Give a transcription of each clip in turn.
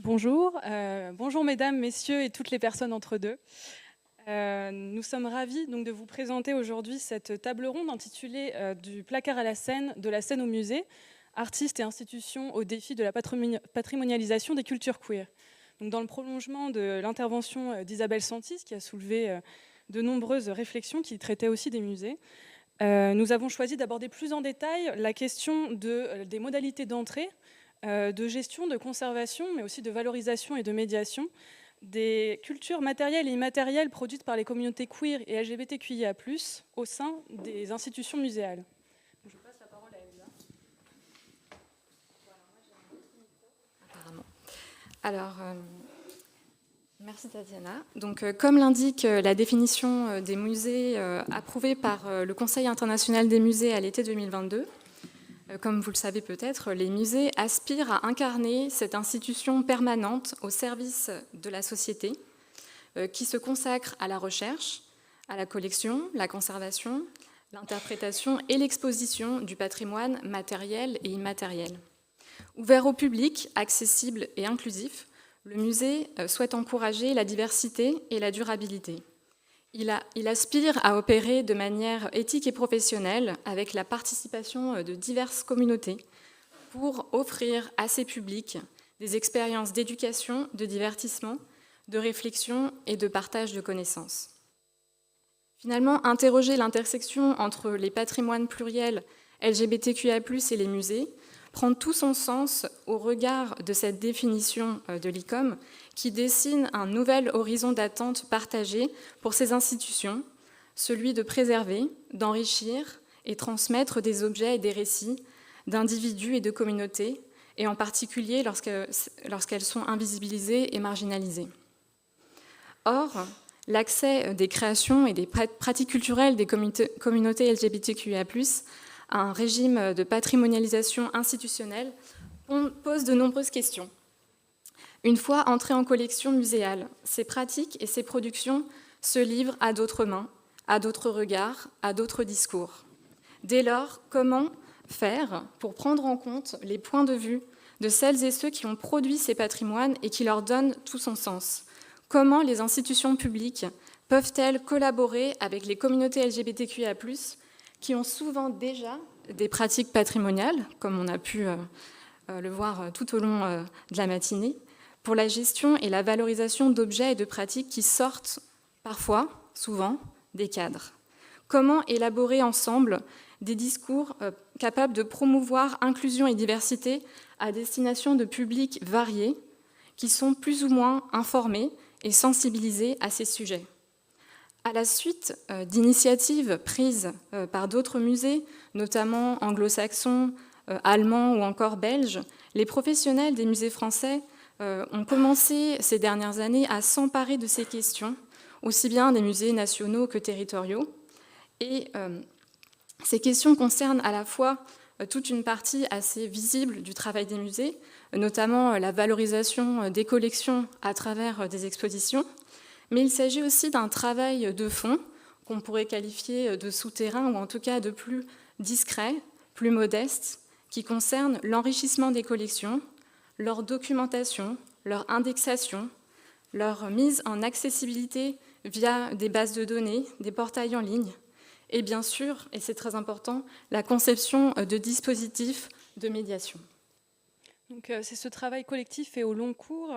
Bonjour, bonjour mesdames, messieurs et toutes les personnes entre deux. Nous sommes ravis donc, de vous présenter aujourd'hui cette table ronde intitulée Du placard à la scène, de la scène au musée, artistes et institutions au défi de la patrimonialisation des cultures queer. Donc, dans le prolongement de l'intervention d'Isabelle Santis, qui a soulevé de nombreuses réflexions qui traitaient aussi des musées, nous avons choisi d'aborder plus en détail la question des modalités d'entrée, de gestion, de conservation, mais aussi de valorisation et de médiation des cultures matérielles et immatérielles produites par les communautés queer et LGBTQIA+, au sein des institutions muséales. Je passe la parole à Elsa. Apparemment. Alors, merci Tatiana. Donc, comme l'indique la définition des musées approuvée par le Conseil international des musées à l'été 2022, comme vous le savez peut-être, les musées aspirent à incarner cette institution permanente au service de la société qui se consacre à la recherche, à la collection, la conservation, l'interprétation et l'exposition du patrimoine matériel et immatériel. Ouvert au public, accessible et inclusif, le musée souhaite encourager la diversité et la durabilité. Il aspire à opérer de manière éthique et professionnelle avec la participation de diverses communautés pour offrir à ces publics des expériences d'éducation, de divertissement, de réflexion et de partage de connaissances. Finalement, interroger l'intersection entre les patrimoines pluriels LGBTQIA+, et les musées prend tout son sens au regard de cette définition de l'ICOM qui dessine un nouvel horizon d'attente partagé pour ces institutions, celui de préserver, d'enrichir et transmettre des objets et des récits d'individus et de communautés, et en particulier lorsqu'elles sont invisibilisées et marginalisées. Or, l'accès des créations et des pratiques culturelles des communautés LGBTQIA+, à un régime de patrimonialisation institutionnelle pose de nombreuses questions. Une fois entrées en collection muséale, ces pratiques et ces productions se livrent à d'autres mains, à d'autres regards, à d'autres discours. Dès lors, comment faire pour prendre en compte les points de vue de celles et ceux qui ont produit ces patrimoines et qui leur donnent tout son sens? Comment les institutions publiques peuvent-elles collaborer avec les communautés LGBTQIA+, qui ont souvent déjà des pratiques patrimoniales, comme on a pu le voir tout au long de la matinée, pour la gestion et la valorisation d'objets et de pratiques qui sortent parfois, souvent, des cadres. Comment élaborer ensemble des discours capables de promouvoir inclusion et diversité à destination de publics variés qui sont plus ou moins informés et sensibilisés à ces sujets? À la suite d'initiatives prises par d'autres musées, notamment anglo-saxons, allemands ou encore belges, les professionnels des musées français ont commencé ces dernières années à s'emparer de ces questions, aussi bien des musées nationaux que territoriaux. Et ces questions concernent à la fois toute une partie assez visible du travail des musées, notamment la valorisation des collections à travers des expositions, mais il s'agit aussi d'un travail de fond qu'on pourrait qualifier de souterrain ou en tout cas de plus discret, plus modeste, qui concerne l'enrichissement des collections, leur documentation, leur indexation, leur mise en accessibilité via des bases de données, des portails en ligne, et bien sûr, et c'est très important, la conception de dispositifs de médiation. Donc, c'est ce travail collectif et au long cours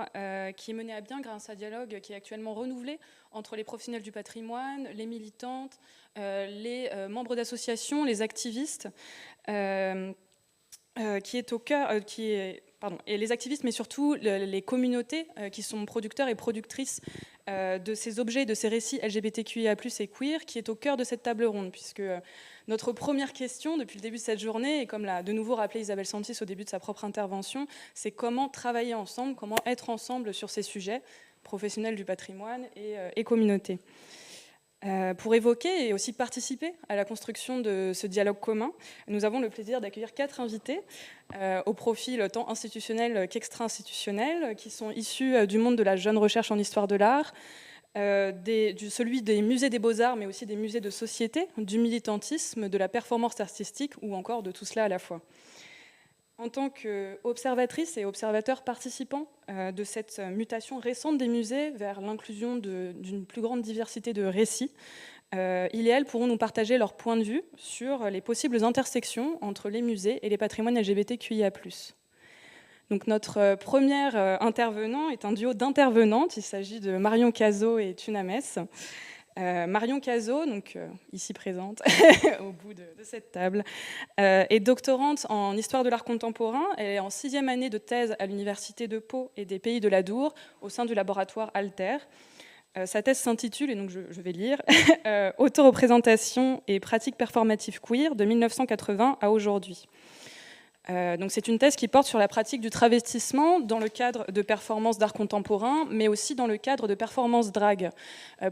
qui est mené à bien grâce à un dialogue qui est actuellement renouvelé entre les professionnels du patrimoine, les militantes, les membres d'associations, les activistes, qui est au cœur, et les activistes, mais surtout les communautés qui sont producteurs et productrices de ces objets, de ces récits LGBTQIA+, et queer, qui est au cœur de cette table ronde, puisque notre première question depuis le début de cette journée, et comme l'a de nouveau rappelé Isabelle Santis au début de sa propre intervention, c'est comment travailler ensemble, comment être ensemble sur ces sujets, professionnels du patrimoine et communautés. Pour évoquer et aussi participer à la construction de ce dialogue commun, nous avons le plaisir d'accueillir 4 invités au profil tant institutionnel qu'extra-institutionnel, qui sont issus du monde de la jeune recherche en histoire de l'art, celui des musées des beaux-arts, mais aussi des musées de société, du militantisme, de la performance artistique, ou encore de tout cela à la fois. En tant qu'observatrice et observateur participant de cette mutation récente des musées vers l'inclusion d'une plus grande diversité de récits, il et elle pourront nous partager leur point de vue sur les possibles intersections entre les musées et les patrimoines LGBTQIA+. Donc notre première intervenant est un duo d'intervenantes. Il s'agit de Marion Cazot et Thuna Mess. Marion Cazot, donc ici présente, au bout de cette table, est doctorante en histoire de l'art contemporain. Elle est en 6e année de thèse à l'université de Pau et des Pays de l'Adour, au sein du laboratoire Alter. Sa thèse s'intitule, et donc je vais lire, Autoreprésentation et pratiques performatives queer de 1980 à aujourd'hui. Donc c'est une thèse qui porte sur la pratique du travestissement dans le cadre de performances d'art contemporain, mais aussi dans le cadre de performances drag.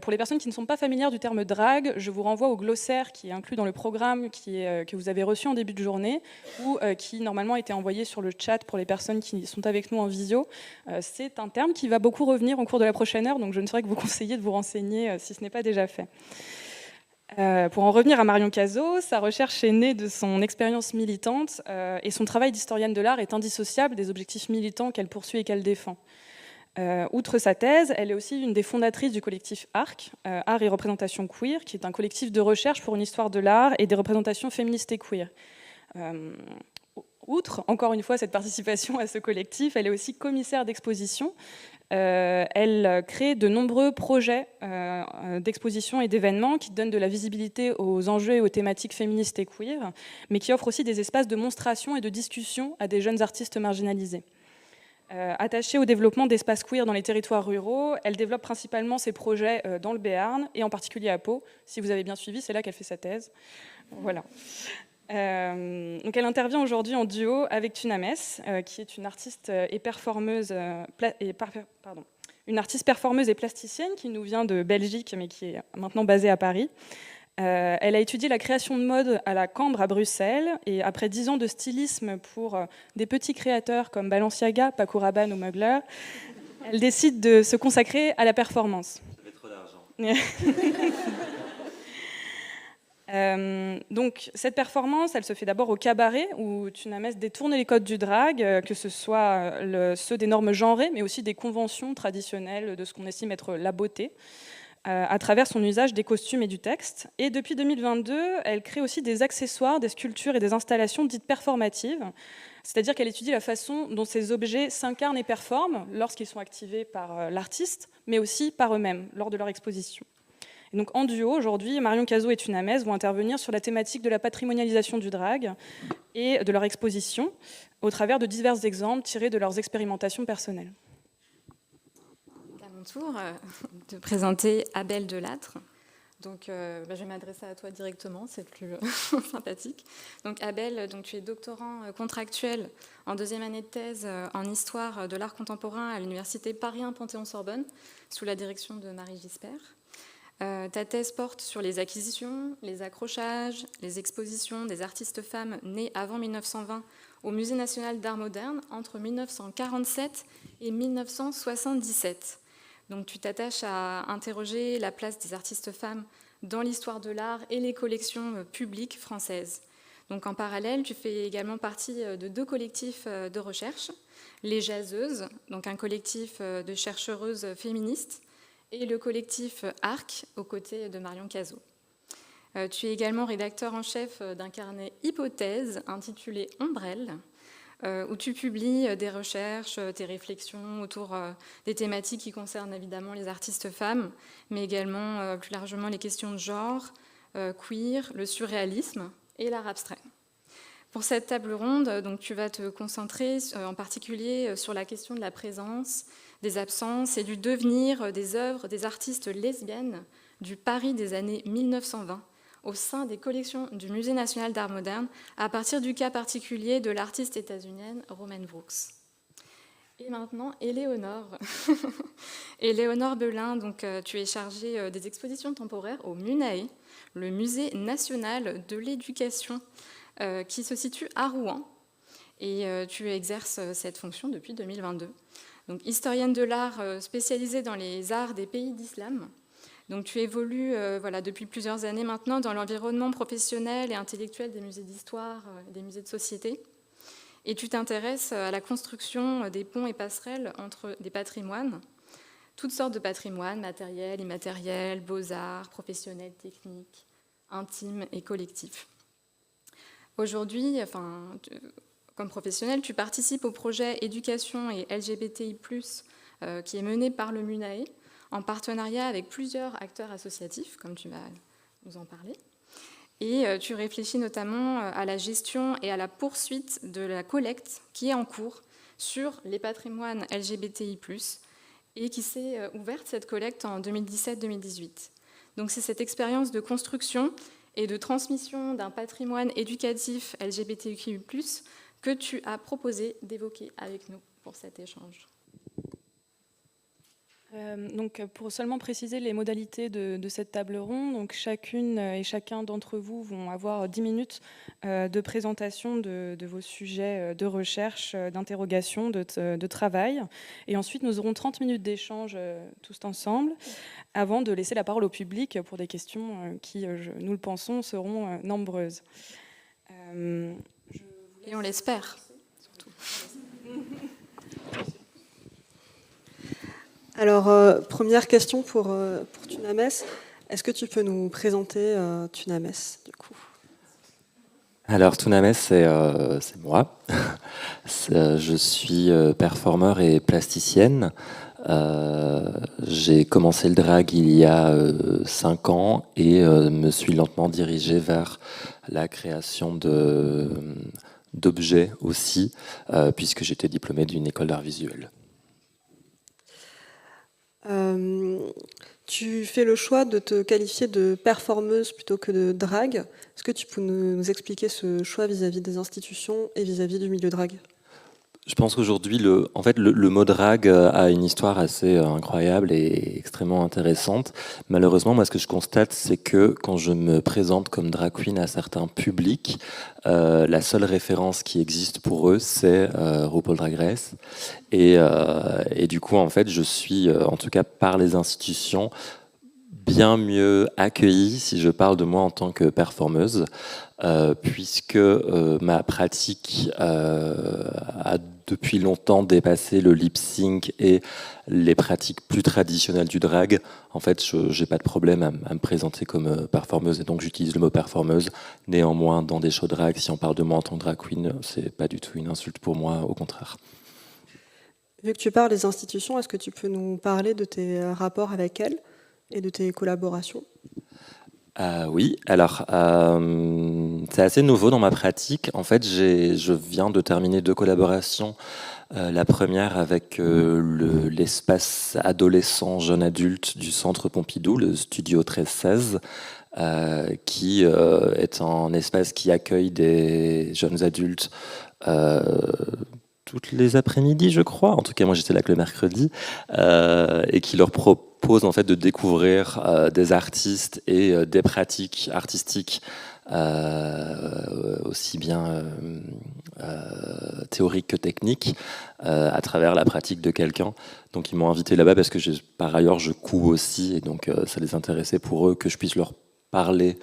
Pour les personnes qui ne sont pas familières du terme drag, je vous renvoie au glossaire qui est inclus dans le programme que vous avez reçu en début de journée, ou qui normalement a été envoyé sur le chat pour les personnes qui sont avec nous en visio. C'est un terme qui va beaucoup revenir au cours de la prochaine heure, donc je ne saurais que vous conseiller de vous renseigner si ce n'est pas déjà fait. Pour en revenir à Marion Cazot, sa recherche est née de son expérience militante et son travail d'historienne de l'art est indissociable des objectifs militants qu'elle poursuit et qu'elle défend. Outre sa thèse, elle est aussi une des fondatrices du collectif ARC, Art et Représentation Queer, qui est un collectif de recherche pour une histoire de l'art et des représentations féministes et queer. Outre, encore une fois, cette participation à ce collectif, elle est aussi commissaire d'exposition. Elle crée de nombreux projets d'exposition et d'événements qui donnent de la visibilité aux enjeux et aux thématiques féministes et queer, mais qui offrent aussi des espaces de monstration et de discussion à des jeunes artistes marginalisés. Attachée au développement d'espaces queer dans les territoires ruraux, elle développe principalement ses projets dans le Béarn, et en particulier à Pau. Si vous avez bien suivi, c'est là qu'elle fait sa thèse. Voilà. Donc elle intervient aujourd'hui en duo avec Thuna Mess, qui est une artiste et performeuse, une artiste performeuse et plasticienne qui nous vient de Belgique, mais qui est maintenant basée à Paris. Elle a étudié la création de mode à la Cambre à Bruxelles, et après 10 ans de stylisme pour des petits créateurs comme Balenciaga, Paco Rabanne ou Mugler, elle décide de se consacrer à la performance. Ça fait trop d'argent. Donc cette performance, elle se fait d'abord au cabaret où Thuna Mess détourne les codes du drag, que ce soit ceux des normes genrées, mais aussi des conventions traditionnelles de ce qu'on estime être la beauté, à travers son usage des costumes et du texte. Et depuis 2022, elle crée aussi des accessoires, des sculptures et des installations dites performatives, c'est-à-dire qu'elle étudie la façon dont ces objets s'incarnent et performent lorsqu'ils sont activés par l'artiste, mais aussi par eux-mêmes lors de leur exposition. Et donc en duo, aujourd'hui, Marion Cazot et Thuna Mess vont intervenir sur la thématique de la patrimonialisation du drag et de leur exposition, au travers de divers exemples tirés de leurs expérimentations personnelles. À mon tour de présenter Abel Delattre. Donc, je vais m'adresser à toi directement, c'est plus sympathique. Donc, Abel, tu es doctorant contractuel en 2e année de thèse en histoire de l'art contemporain à l'université Paris 1 Panthéon-Sorbonne, sous la direction de Marie Gispert. Ta thèse porte sur les acquisitions, les accrochages, les expositions des artistes femmes nées avant 1920 au Musée national d'art moderne entre 1947 et 1977. Donc tu t'attaches à interroger la place des artistes femmes dans l'histoire de l'art et les collections publiques françaises. Donc en parallèle, tu fais également partie de 2 collectifs de recherche, les Jaseuses, donc un collectif de chercheuses féministes, et le collectif ARC, aux côtés de Marion Cazot. Tu es également rédacteur en chef d'un carnet hypothèse intitulé Ombrelle, où tu publies des recherches, tes réflexions autour des thématiques qui concernent évidemment les artistes femmes, mais également plus largement les questions de genre, queer, le surréalisme et l'art abstrait. Pour cette table ronde, donc, tu vas te concentrer en particulier sur la question de la présence, des absences et du devenir des œuvres des artistes lesbiennes du Paris des années 1920 au sein des collections du Musée national d'art moderne à partir du cas particulier de l'artiste états-unienne Romaine Brooks. Et maintenant, Éléonore. Éléonore Belin, donc, tu es chargée des expositions temporaires au MUNAE, le Musée national de l'éducation, qui se situe à Rouen. Et tu exerces cette fonction depuis 2022. Donc, historienne de l'art spécialisée dans les arts des pays d'islam. Donc, tu évolues depuis plusieurs années maintenant dans l'environnement professionnel et intellectuel des musées d'histoire, des musées de société. et tu t'intéresses à la construction des ponts et passerelles entre des patrimoines, toutes sortes de patrimoines, matériels, immatériels, beaux-arts, professionnels, techniques, intimes et collectifs. Aujourd'hui, comme professionnel, tu participes au projet Éducation et LGBTI+, qui est mené par le MUNAE, en partenariat avec plusieurs acteurs associatifs, comme tu vas nous en parler. Et tu réfléchis notamment à la gestion et à la poursuite de la collecte qui est en cours sur les patrimoines LGBTI+, et qui s'est ouverte, cette collecte, en 2017-2018. Donc c'est cette expérience de construction et de transmission d'un patrimoine éducatif LGBTQ+, que tu as proposé d'évoquer avec nous pour cet échange. Donc, pour seulement préciser les modalités de cette table ronde, donc chacune et chacun d'entre vous vont avoir 10 minutes de présentation de vos sujets de recherche, d'interrogation, de travail. Et ensuite, nous aurons 30 minutes d'échange tous ensemble, avant de laisser la parole au public pour des questions qui, nous le pensons, seront nombreuses. Et on l'espère, surtout. Alors, première question pour Thunames. Est-ce que tu peux nous présenter Thunames, du coup ? Alors, Thunames, c'est moi. Je suis performeur et plasticienne. J'ai commencé le drag il y a 5 ans et me suis lentement dirigé vers la création d'objets aussi, puisque j'étais diplômé d'une école d'art visuel. Tu fais le choix de te qualifier de performeuse plutôt que de drag. Est-ce que tu peux nous expliquer ce choix vis-à-vis des institutions et vis-à-vis du milieu drag ? Je pense qu'aujourd'hui, le mot drag a une histoire assez incroyable et extrêmement intéressante. Malheureusement, moi, ce que je constate, c'est que quand je me présente comme drag queen à certains publics, la seule référence qui existe pour eux, c'est RuPaul Drag Race. Et du coup, en fait, je suis, en tout cas par les institutions, bien mieux accueillie si je parle de moi en tant que performeuse, puisque ma pratique a depuis longtemps dépassé le lip sync et les pratiques plus traditionnelles du drag. En fait, je n'ai pas de problème à me présenter comme performeuse, et donc j'utilise le mot performeuse. Néanmoins, dans des shows drag, si on parle de moi en tant que drag queen, c'est pas du tout une insulte pour moi, au contraire. Vu que tu parles des institutions, est-ce que tu peux nous parler de tes rapports avec elles et de tes collaborations ? Oui, alors c'est assez nouveau dans ma pratique. En fait, je viens de terminer 2 collaborations. La première avec l'espace adolescent jeune adulte du Centre Pompidou, le Studio 1316, qui est un espace qui accueille des jeunes adultes toutes les après-midi, je crois. En tout cas, moi, j'étais là que le mercredi, et qui leur propose en fait de découvrir des artistes et des pratiques artistiques aussi bien théoriques que techniques à travers la pratique de quelqu'un. Donc, ils m'ont invité là-bas parce que par ailleurs, je couds aussi, et donc ça les intéressait pour eux que je puisse leur parler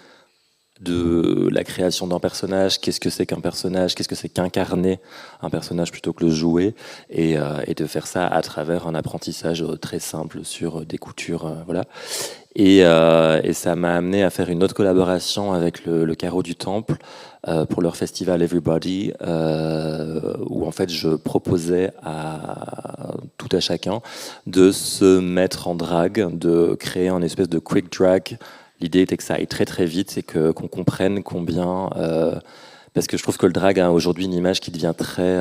de la création d'un personnage, qu'est-ce que c'est qu'un personnage, qu'est-ce que c'est qu'incarner un personnage plutôt que le jouer, et de faire ça à travers un apprentissage très simple sur des coutures, voilà. Et ça m'a amené à faire une autre collaboration avec le Carreau du Temple pour leur festival Everybody, où en fait je proposais à tout à chacun de se mettre en drag, de créer un espèce de quick drag. L'idée était que ça aille très très vite et qu'on comprenne combien... parce que je trouve que le drag a aujourd'hui une image qui devient très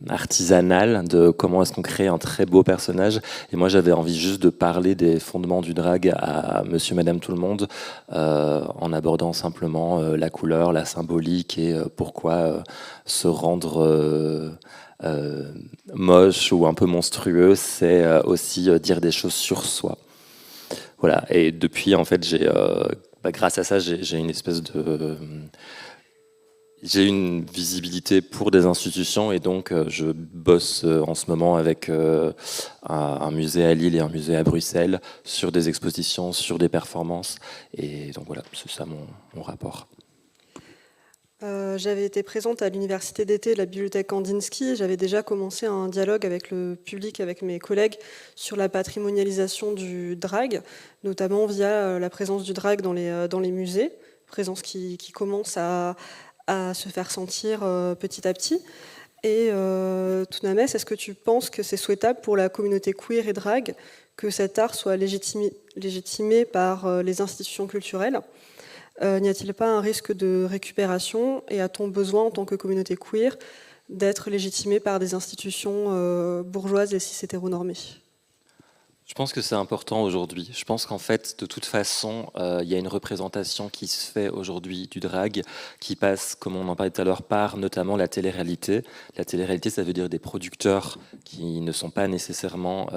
artisanale, de comment est-ce qu'on crée un très beau personnage. Et moi j'avais envie juste de parler des fondements du drag à monsieur, madame, tout le monde, en abordant simplement la couleur, la symbolique et pourquoi se rendre... moche ou un peu monstrueux, c'est aussi dire des choses sur soi. Voilà. Et depuis, en fait, grâce à ça, j'ai une espèce de... j'ai une visibilité pour des institutions, et donc je bosse en ce moment avec un musée à Lille et un musée à Bruxelles sur des expositions, sur des performances. Et donc voilà, c'est ça mon rapport. J'avais été présente à l'université d'été de la bibliothèque Kandinsky. J'avais déjà commencé un dialogue avec le public, avec mes collègues, sur la patrimonialisation du drag, notamment via la présence du drag dans les musées, présence qui commence à se faire sentir petit à petit. Et Tounames, est-ce que tu penses que c'est souhaitable pour la communauté queer et drag que cet art soit légitimé par les institutions culturelles ? N'y a-t-il pas un risque de récupération et a-t-on besoin, en tant que communauté queer, d'être légitimé par des institutions bourgeoises et cis-hétéronormées ? Je pense que c'est important aujourd'hui. Je pense qu'en fait, de toute façon, il y a une représentation qui se fait aujourd'hui du drag, qui passe, comme on en parlait tout à l'heure, par notamment la télé-réalité. La télé-réalité, ça veut dire des producteurs qui ne sont pas nécessairement,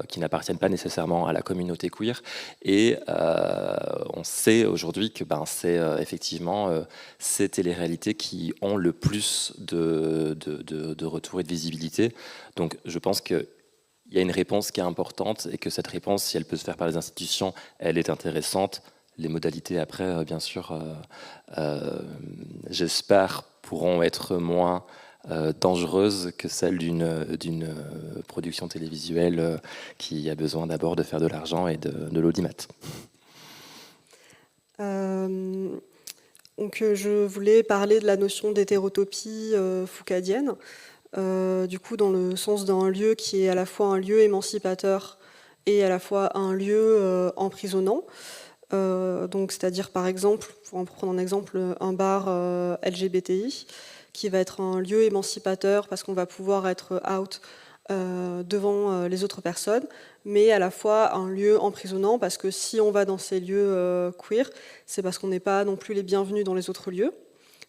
qui n'appartiennent pas nécessairement à la communauté queer. Et on sait aujourd'hui que c'est effectivement ces télé-réalités qui ont le plus de retours et de visibilité. Donc, je pense que il y a une réponse qui est importante et que cette réponse, si elle peut se faire par les institutions, elle est intéressante. Les modalités après, bien sûr, j'espère, pourront être moins dangereuses que celles d'une production télévisuelle qui a besoin d'abord de faire de l'argent et de l'audimat. Donc, je voulais parler de la notion d'hétérotopie foucaldienne. Du coup, dans le sens d'un lieu qui est à la fois un lieu émancipateur et à la fois un lieu emprisonnant. Donc, c'est-à-dire, par exemple, pour en prendre un exemple, un bar LGBTI, qui va être un lieu émancipateur parce qu'on va pouvoir être out devant les autres personnes, mais à la fois un lieu emprisonnant parce que si on va dans ces lieux queer, c'est parce qu'on n'est pas non plus les bienvenus dans les autres lieux.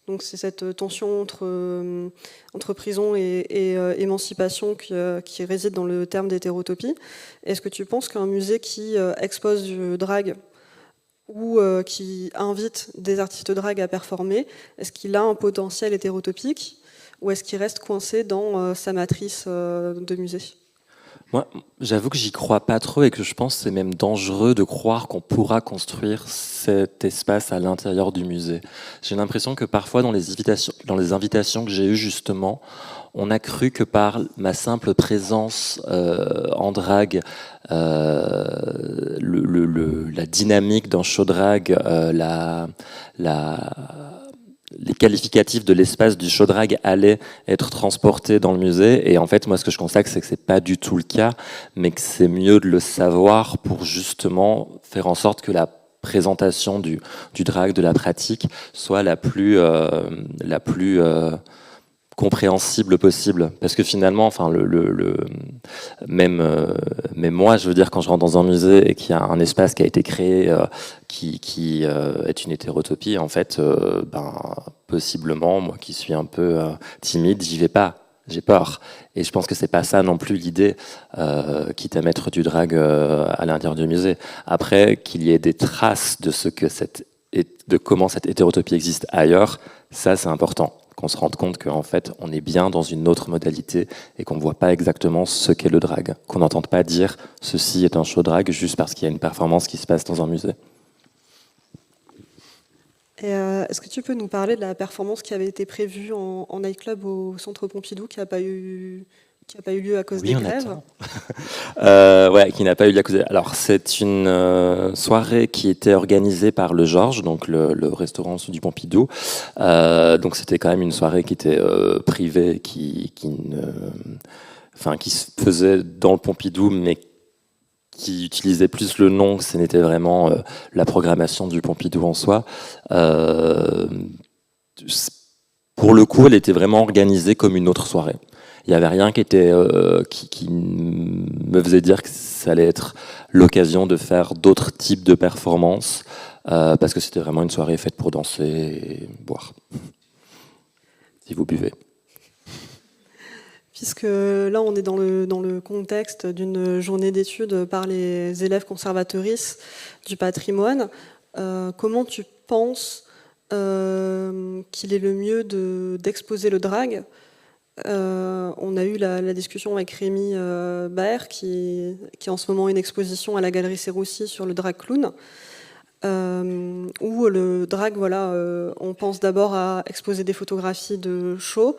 Donc c'est cette tension entre prison et émancipation qui réside dans le terme d'hétérotopie. Est-ce que tu penses qu'un musée qui expose du drag ou qui invite des artistes drag à performer, est-ce qu'il a un potentiel hétérotopique ou est-ce qu'il reste coincé dans sa matrice de musée ? Moi, j'avoue que j'y crois pas trop et que je pense que c'est même dangereux de croire qu'on pourra construire cet espace à l'intérieur du musée. J'ai l'impression que parfois dans les invitations que j'ai eues justement, on a cru que par ma simple présence en drague, la dynamique d'un show drag, les qualificatifs de l'espace du show drag allaient être transportés dans le musée. Et en fait, moi, ce que je constate, c'est que c'est pas du tout le cas, mais que c'est mieux de le savoir pour justement faire en sorte que la présentation du drag, de la pratique, soit la plus compréhensible possible, parce que finalement, enfin, même moi, je veux dire, quand je rentre dans un musée et qu'il y a un espace qui a été créé qui est une hétérotopie, en fait, possiblement, moi qui suis un peu timide, j'y vais pas. J'ai peur. Et je pense que c'est pas ça non plus l'idée, quitte à mettre du drag à l'intérieur du musée. Après, qu'il y ait des traces de de comment cette hétérotopie existe ailleurs, ça c'est important. Qu'on se rende compte qu'en fait, on est bien dans une autre modalité et qu'on ne voit pas exactement ce qu'est le drag. Qu'on n'entende pas dire « ceci est un show drag » juste parce qu'il y a une performance qui se passe dans un musée. Et est-ce que tu peux nous parler de la performance qui avait été prévue en nightclub au Centre Pompidou, qui n'a pas eu lieu à cause des grèves ? Ouais, qui n'a pas eu lieu à cause des... Alors, c'est une soirée qui était organisée par le Georges, donc le restaurant du Pompidou. Donc, c'était quand même une soirée qui était privée, qui se faisait dans le Pompidou, mais qui utilisait plus le nom que ce n'était vraiment la programmation du Pompidou en soi. Pour le coup, elle était vraiment organisée comme une autre soirée. Il n'y avait rien qui me faisait dire que ça allait être l'occasion de faire d'autres types de performances, parce que c'était vraiment une soirée faite pour danser et boire. Si vous buvez. Puisque là, on est dans le contexte d'une journée d'études par les élèves conservatrices du patrimoine, comment tu penses qu'il est le mieux d'exposer le drag ? On a eu la discussion avec Rémi Baer, qui en ce moment une exposition à la Galerie Serroussi sur le drag clown. où le drag, voilà, on pense d'abord à exposer des photographies de show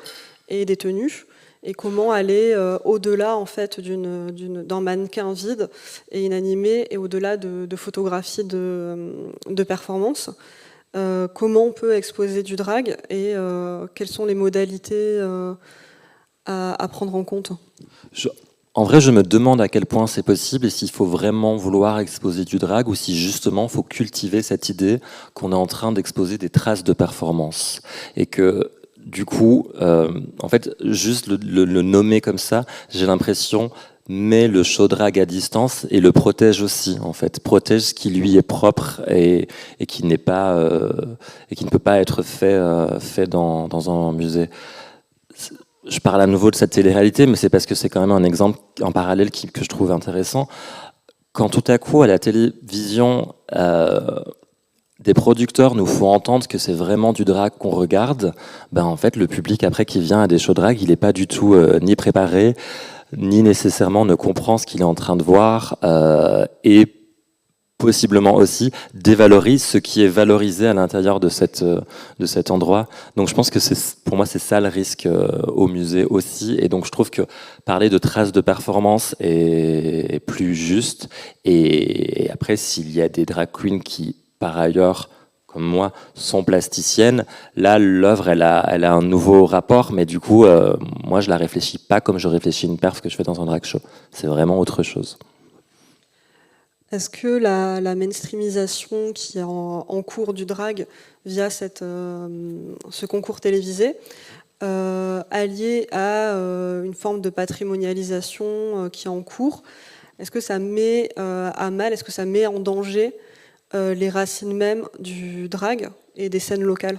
et des tenues, et comment aller au-delà en fait d'un mannequin vide et inanimé, et au-delà de photographies de performance. Comment on peut exposer du drag, et quelles sont les modalités à prendre en compte? En vrai, je me demande à quel point c'est possible et s'il faut vraiment vouloir exposer du drag ou si justement il faut cultiver cette idée qu'on est en train d'exposer des traces de performance. Et que du coup, en fait, juste le nommer comme ça, j'ai l'impression met le show drag à distance et le protège aussi, en fait. Protège ce qui lui est propre et qui n'est pas et qui ne peut pas être fait dans un musée. Je parle à nouveau de cette télé-réalité, mais c'est parce que c'est quand même un exemple en parallèle que je trouve intéressant. Quand tout à coup, à la télévision, des producteurs nous font entendre que c'est vraiment du drag qu'on regarde, ben en fait, le public après qui vient à des shows drag, il n'est pas du tout ni préparé, ni nécessairement ne comprend ce qu'il est en train de voir, et possiblement aussi dévalorise ce qui est valorisé à l'intérieur de cet endroit. Donc je pense que pour moi c'est ça le risque au musée aussi, et donc je trouve que parler de traces de performance est plus juste, et après s'il y a des drag queens qui par ailleurs comme moi sont plasticiennes, là l'œuvre elle a un nouveau rapport, mais du coup moi je la réfléchis pas comme je réfléchis une perf que je fais dans un drag show, c'est vraiment autre chose. Est-ce que la mainstreamisation qui est en cours du drag via ce concours télévisé, allié à une forme de patrimonialisation qui est en cours, est-ce que ça met à mal, est-ce que ça met en danger les racines mêmes du drag et des scènes locales?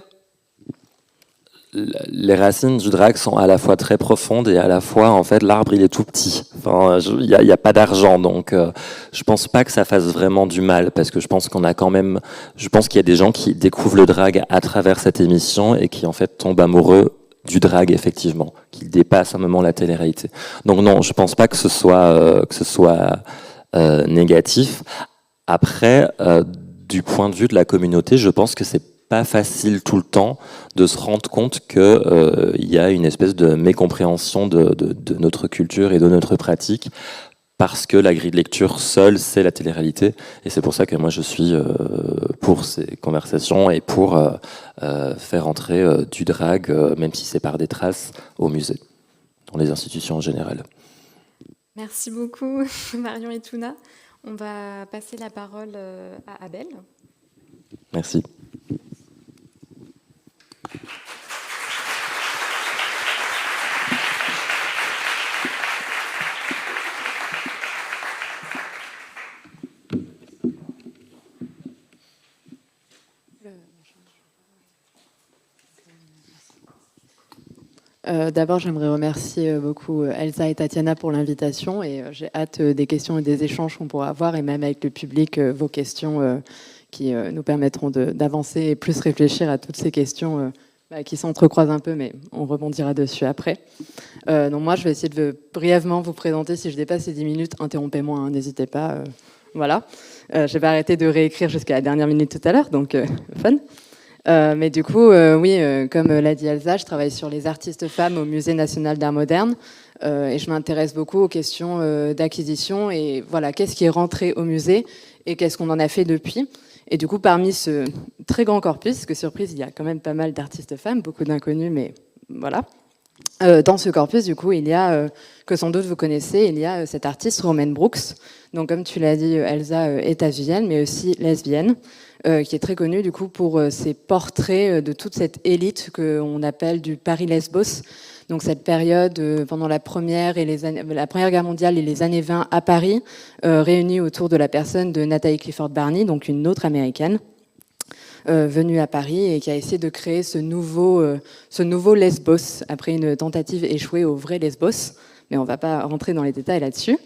Les racines du drag sont à la fois très profondes et à la fois, en fait, l'arbre, il est tout petit. Enfin, il y a pas d'argent, donc je pense pas que ça fasse vraiment du mal, parce que je pense qu'il y a des gens qui découvrent le drag à travers cette émission et qui, en fait, tombent amoureux du drag, effectivement, qui dépasse un moment la télé-réalité. Donc non, je pense pas que ce soit négatif. Après, du point de vue de la communauté, je pense que c'est pas facile tout le temps de se rendre compte que y a une espèce de mécompréhension de notre culture et de notre pratique, parce que la grille de lecture seule, c'est la télé-réalité. Et c'est pour ça que moi, je suis pour ces conversations et pour faire entrer du drag, même si c'est par des traces, au musée, dans les institutions en général. Merci beaucoup, Marion et Touna. On va passer la parole à Abel. Merci. D'abord, j'aimerais remercier beaucoup Elsa et Tatiana pour l'invitation, et j'ai hâte des questions et des échanges qu'on pourra avoir, et même avec le public, vos questions qui nous permettront d'avancer et plus réfléchir à toutes ces questions qui s'entrecroisent un peu, mais on rebondira dessus après. Donc moi, je vais essayer de brièvement vous présenter. Si je dépasse les 10 minutes, interrompez-moi, hein, n'hésitez pas. Voilà. Je vais arrêter de réécrire jusqu'à la dernière minute tout à l'heure, donc fun. Mais du coup, oui, comme l'a dit Elsa, je travaille sur les artistes femmes au Musée national d'art moderne, et je m'intéresse beaucoup aux questions d'acquisition, et voilà, qu'est-ce qui est rentré au musée et qu'est-ce qu'on en a fait depuis. Et du coup, parmi ce très grand corpus, parce que surprise, il y a quand même pas mal d'artistes femmes, beaucoup d'inconnus, mais voilà. Dans ce corpus, du coup, il y a, que sans doute vous connaissez, il y a cette artiste Romaine Brooks. Donc, comme tu l'as dit, Elsa est algérienne, mais aussi lesbienne, qui est très connue du coup pour ses portraits de toute cette élite qu'on appelle du Paris Lesbos. Donc cette période pendant la Première Guerre mondiale et les années 20 à Paris, réunie autour de la personne de Nathalie Clifford Barney, donc une autre américaine, venue à Paris et qui a essayé de créer ce nouveau Lesbos après une tentative échouée au vrai Lesbos. Mais on ne va pas rentrer dans les détails là-dessus.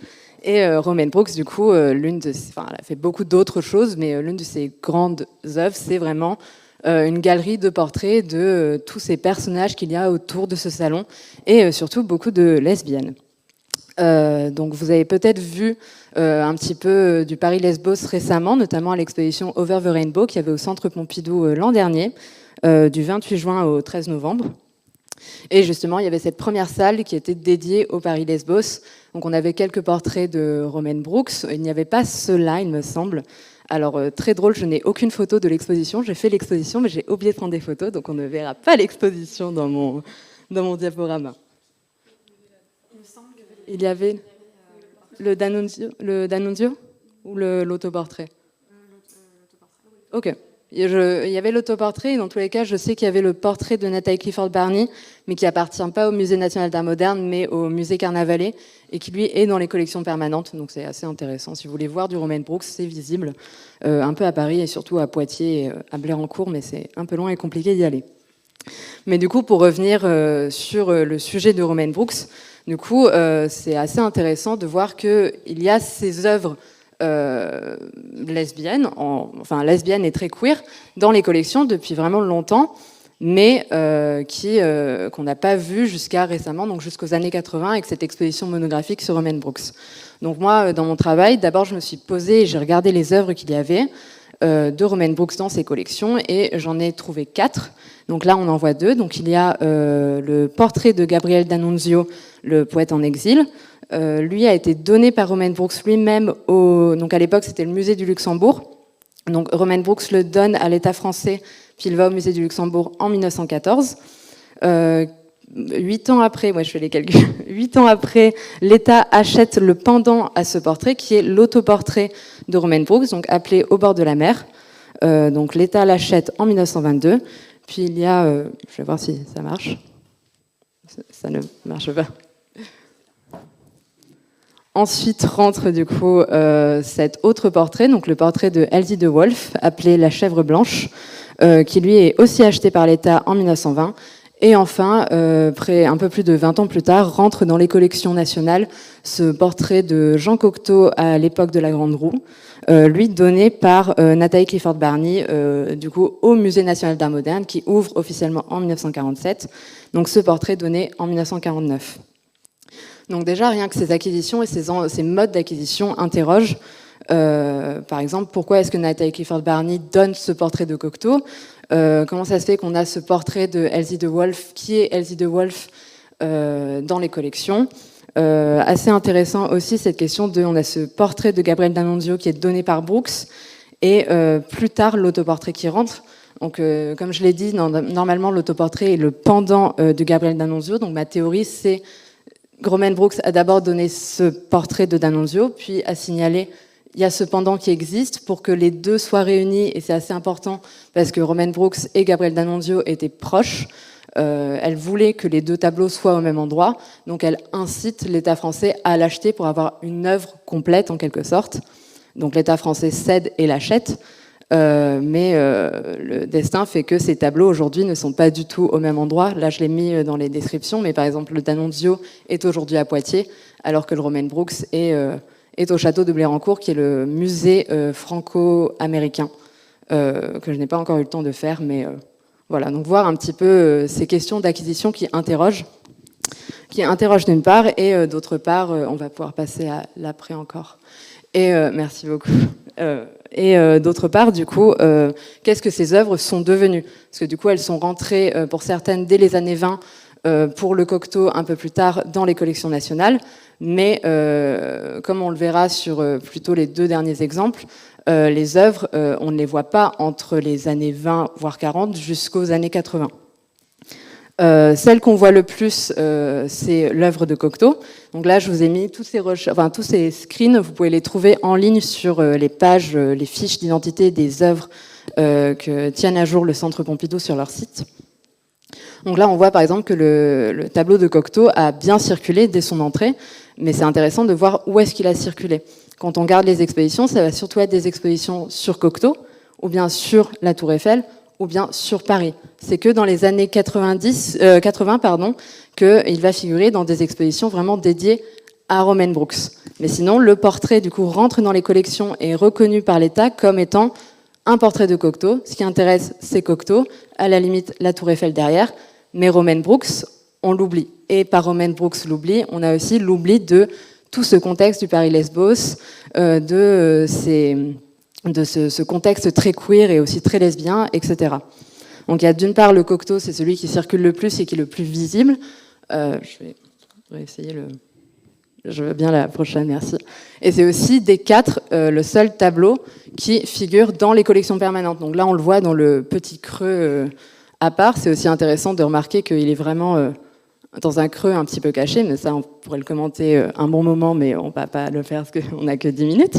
Et Romaine Brooks, du coup, elle a fait beaucoup d'autres choses, mais l'une de ses grandes œuvres, c'est vraiment une galerie de portraits de tous ces personnages qu'il y a autour de ce salon, et surtout beaucoup de lesbiennes. Donc vous avez peut-être vu un petit peu du Paris Lesbos récemment, notamment à l'exposition Over the Rainbow qui avait au Centre Pompidou l'an dernier, du 28 juin au 13 novembre. Et justement, il y avait cette première salle qui était dédiée au Paris Lesbos. Donc on avait quelques portraits de Romaine Brooks. Il n'y avait pas ceux-là, il me semble. Alors, très drôle, je n'ai aucune photo de l'exposition. J'ai fait l'exposition, mais j'ai oublié de prendre des photos, donc on ne verra pas l'exposition dans mon diaporama. Il y avait le D'Annunzio ou l'autoportrait? Ok. Il y avait l'autoportrait, et dans tous les cas, je sais qu'il y avait le portrait de Nathalie Clifford Barney, mais qui appartient pas au Musée national d'art moderne, mais au Musée Carnavalet, et qui, lui, est dans les collections permanentes. Donc c'est assez intéressant. Si vous voulez voir du Romaine Brooks, c'est visible, un peu à Paris, et surtout à Poitiers, et à Blérancourt, mais c'est un peu loin et compliqué d'y aller. Mais du coup, pour revenir sur le sujet de Romaine Brooks, du coup, c'est assez intéressant de voir qu'il y a ces œuvres lesbiennes, enfin lesbiennes et très queer, dans les collections depuis vraiment longtemps, mais qu'on n'a pas vu jusqu'à récemment, donc jusqu'aux années 80, avec cette exposition monographique sur Romaine Brooks. Donc moi, dans mon travail, d'abord, je me suis posée et j'ai regardé les œuvres qu'il y avait de Romaine Brooks dans ses collections, et j'en ai trouvé 4. Donc là, on en voit 2. Donc il y a le portrait de Gabriel D'Annunzio, le poète en exil. Lui a été donné par Romaine Brooks lui-même, donc à l'époque c'était le musée du Luxembourg. Donc Romaine Brooks le donne à l'État français, puis il va au musée du Luxembourg en 1914. 8 ans après, je fais les calculs, 8 ans après, l'État achète le pendant à ce portrait, qui est l'autoportrait de Romaine Brooks, donc appelé Au bord de la mer. Donc l'État l'achète en 1922. Puis il y a, je vais voir si ça marche. Ça ne marche pas. Ensuite rentre du coup cet autre portrait, donc le portrait de Elsie de Wolf, appelé La chèvre blanche, qui lui est aussi acheté par l'État en 1920. Et enfin, un peu plus de 20 ans plus tard, rentre dans les collections nationales ce portrait de Jean Cocteau à l'époque de la Grande Roue, lui donné par Nathalie Clifford Barney, du coup au Musée national d'art moderne, qui ouvre officiellement en 1947. Donc ce portrait donné en 1949. Donc déjà, rien que ces acquisitions et ces modes d'acquisition interrogent. Par exemple, pourquoi est-ce que Nathalie Clifford Barney donne ce portrait de Cocteau? Comment ça se fait qu'on a ce portrait de Elsie de Wolf, qui est Elsie de Wolf dans les collections? Assez intéressant aussi cette question on a ce portrait de Gabriel D'Annunzio qui est donné par Brooks, et plus tard l'autoportrait qui rentre. Donc, comme je l'ai dit, normalement l'autoportrait est le pendant de Gabriel D'Annunzio. Donc ma théorie, c'est Romaine Brooks a d'abord donné ce portrait de D'Annunzio, puis a signalé il y a ce pendant qui existe pour que les deux soient réunis, et c'est assez important parce que Romaine Brooks et Gabriel D'Annunzio étaient proches. Elle voulait que les deux tableaux soient au même endroit, donc elle incite l'État français à l'acheter pour avoir une œuvre complète en quelque sorte. Donc l'État français cède et l'achète, mais le destin fait que ces tableaux aujourd'hui ne sont pas du tout au même endroit. Là je l'ai mis dans les descriptions, mais par exemple le D'Annunzio est aujourd'hui à Poitiers, alors que le Romaine Brooks est au château de Blérancourt, qui est le musée franco-américain, que je n'ai pas encore eu le temps de faire, mais voilà. Donc voir un petit peu ces questions d'acquisition qui interrogent d'une part, et d'autre part, on va pouvoir passer à l'après encore. Et merci beaucoup. Et d'autre part, du coup, qu'est-ce que ces œuvres sont devenues? Parce que du coup, elles sont rentrées, pour certaines, dès les années 20, pour le Cocteau un peu plus tard, dans les collections nationales. Mais comme on le verra sur plutôt les 2 derniers exemples, les œuvres, on ne les voit pas entre les années 20, voire 40, jusqu'aux années 80. Celle qu'on voit le plus, c'est l'œuvre de Cocteau. Donc là, je vous ai mis tous ces screens, vous pouvez les trouver en ligne sur les pages, les fiches d'identité des œuvres que tiennent à jour le Centre Pompidou sur leur site. Donc là, on voit par exemple que le tableau de Cocteau a bien circulé dès son entrée, mais c'est intéressant de voir où est-ce qu'il a circulé. Quand on regarde les expositions, ça va surtout être des expositions sur Cocteau, ou bien sur la Tour Eiffel, ou bien sur Paris. C'est que dans les années 80, qu'il va figurer dans des expositions vraiment dédiées à Romaine Brooks. Mais sinon, le portrait, du coup, rentre dans les collections et est reconnu par l'État comme étant un portrait de Cocteau. Ce qui intéresse, c'est Cocteau, à la limite, la Tour Eiffel derrière. Mais Romaine Brooks, on l'oublie. Et par Romaine Brooks l'oubli, on a aussi l'oubli de tout ce contexte du Paris-Lesbos, de ce contexte très queer et aussi très lesbien, etc. Donc il y a d'une part le Cocteau, c'est celui qui circule le plus et qui est le plus visible. Je vais essayer le... Je veux bien la prochaine, merci. Et c'est aussi des 4 le seul tableau qui figure dans les collections permanentes. Donc là, on le voit dans le petit creux à part. C'est aussi intéressant de remarquer qu'il est vraiment dans un creux un petit peu caché, mais ça, on pourrait le commenter un bon moment, mais on ne va pas le faire parce qu'on n'a que 10 minutes.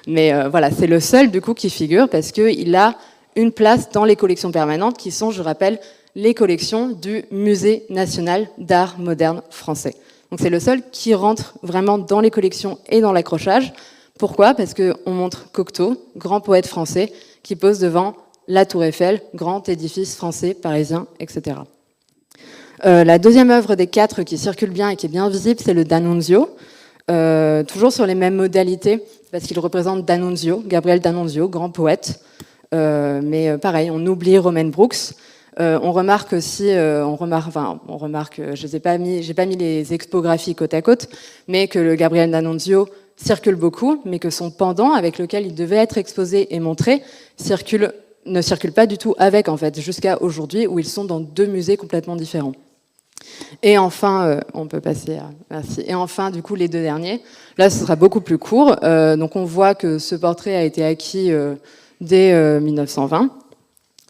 Mais voilà, c'est le seul, du coup, qui figure parce qu'il a une place dans les collections permanentes qui sont, je rappelle, les collections du Musée national d'art moderne français. Donc c'est le seul qui rentre vraiment dans les collections et dans l'accrochage. Pourquoi ? Parce qu'on montre Cocteau, grand poète français, qui pose devant la Tour Eiffel, grand édifice français, parisien, etc. La deuxième œuvre des 4 qui circule bien et qui est bien visible, c'est le D'Annunzio, toujours sur les mêmes modalités, parce qu'il représente D'Annunzio, Gabriel D'Annunzio, grand poète. Mais pareil, on oublie Romaine Brooks. On remarque aussi, j'ai pas mis les expographies côte à côte, mais que le Gabriel D'Annunzio circule beaucoup, mais que son pendant, avec lequel il devait être exposé et montré, ne circule pas du tout avec, en fait, jusqu'à aujourd'hui, où ils sont dans 2 musées complètement différents. Et enfin, on peut passer à... Merci. Et enfin, du coup, les 2 derniers. Là, ce sera beaucoup plus court. Donc, on voit que ce portrait a été acquis dès 1920.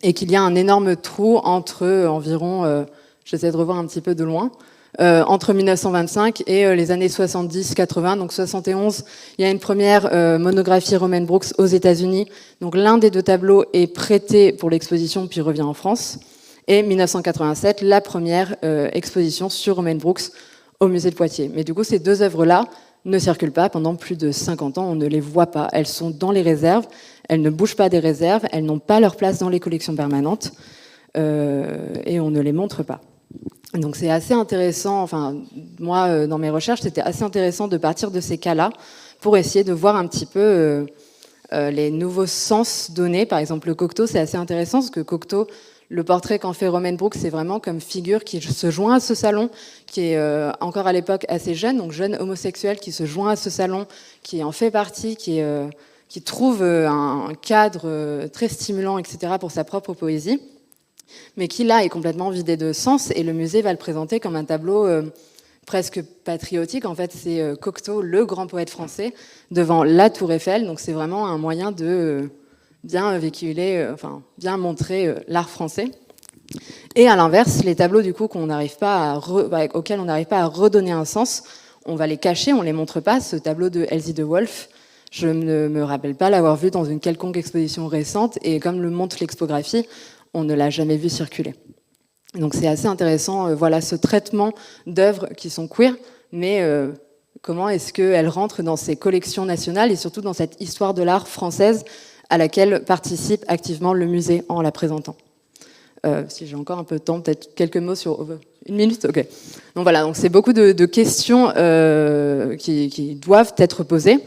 Et qu'il y a un énorme trou entre environ, j'essaie de revoir un petit peu de loin, entre 1925 et les années 70-80, donc 71, il y a une première monographie Romaine Brooks aux États-Unis. Donc l'un des 2 tableaux est prêté pour l'exposition puis revient en France. Et 1987, la première exposition sur Romaine Brooks au musée de Poitiers. Mais du coup, ces 2 œuvres-là ne circulent pas pendant plus de 50 ans, on ne les voit pas. Elles sont dans les réserves, elles ne bougent pas des réserves, elles n'ont pas leur place dans les collections permanentes et on ne les montre pas. Donc c'est assez intéressant, enfin moi dans mes recherches c'était assez intéressant de partir de ces cas-là pour essayer de voir un petit peu les nouveaux sens donnés. Par exemple le Cocteau, c'est assez intéressant parce que Cocteau, le portrait qu'en fait Romaine Brooks, c'est vraiment comme figure qui se joint à ce salon, qui est encore à l'époque assez jeune, donc jeune homosexuel qui se joint à ce salon, qui en fait partie, qui trouve un cadre très stimulant, etc., pour sa propre poésie, mais qui là est complètement vidé de sens, et le musée va le présenter comme un tableau presque patriotique. En fait, c'est Cocteau, le grand poète français, devant la Tour Eiffel, donc c'est vraiment un moyen de... bien véhiculer, bien montrer l'art français. Et à l'inverse, les tableaux du coup auxquels on n'arrive pas à redonner un sens, on va les cacher, on les montre pas. Ce tableau de Elsie de Wolf, je ne me rappelle pas l'avoir vu dans une quelconque exposition récente, et comme le montre l'expographie, on ne l'a jamais vu circuler. Donc c'est assez intéressant, ce traitement d'œuvres qui sont queer, mais comment est-ce qu'elles rentrent dans ces collections nationales et surtout dans cette histoire de l'art française à laquelle participe activement le musée en la présentant. Si j'ai encore un peu de temps, peut-être quelques mots sur... 1 minute ? Ok. Donc voilà, donc c'est beaucoup de questions qui doivent être posées.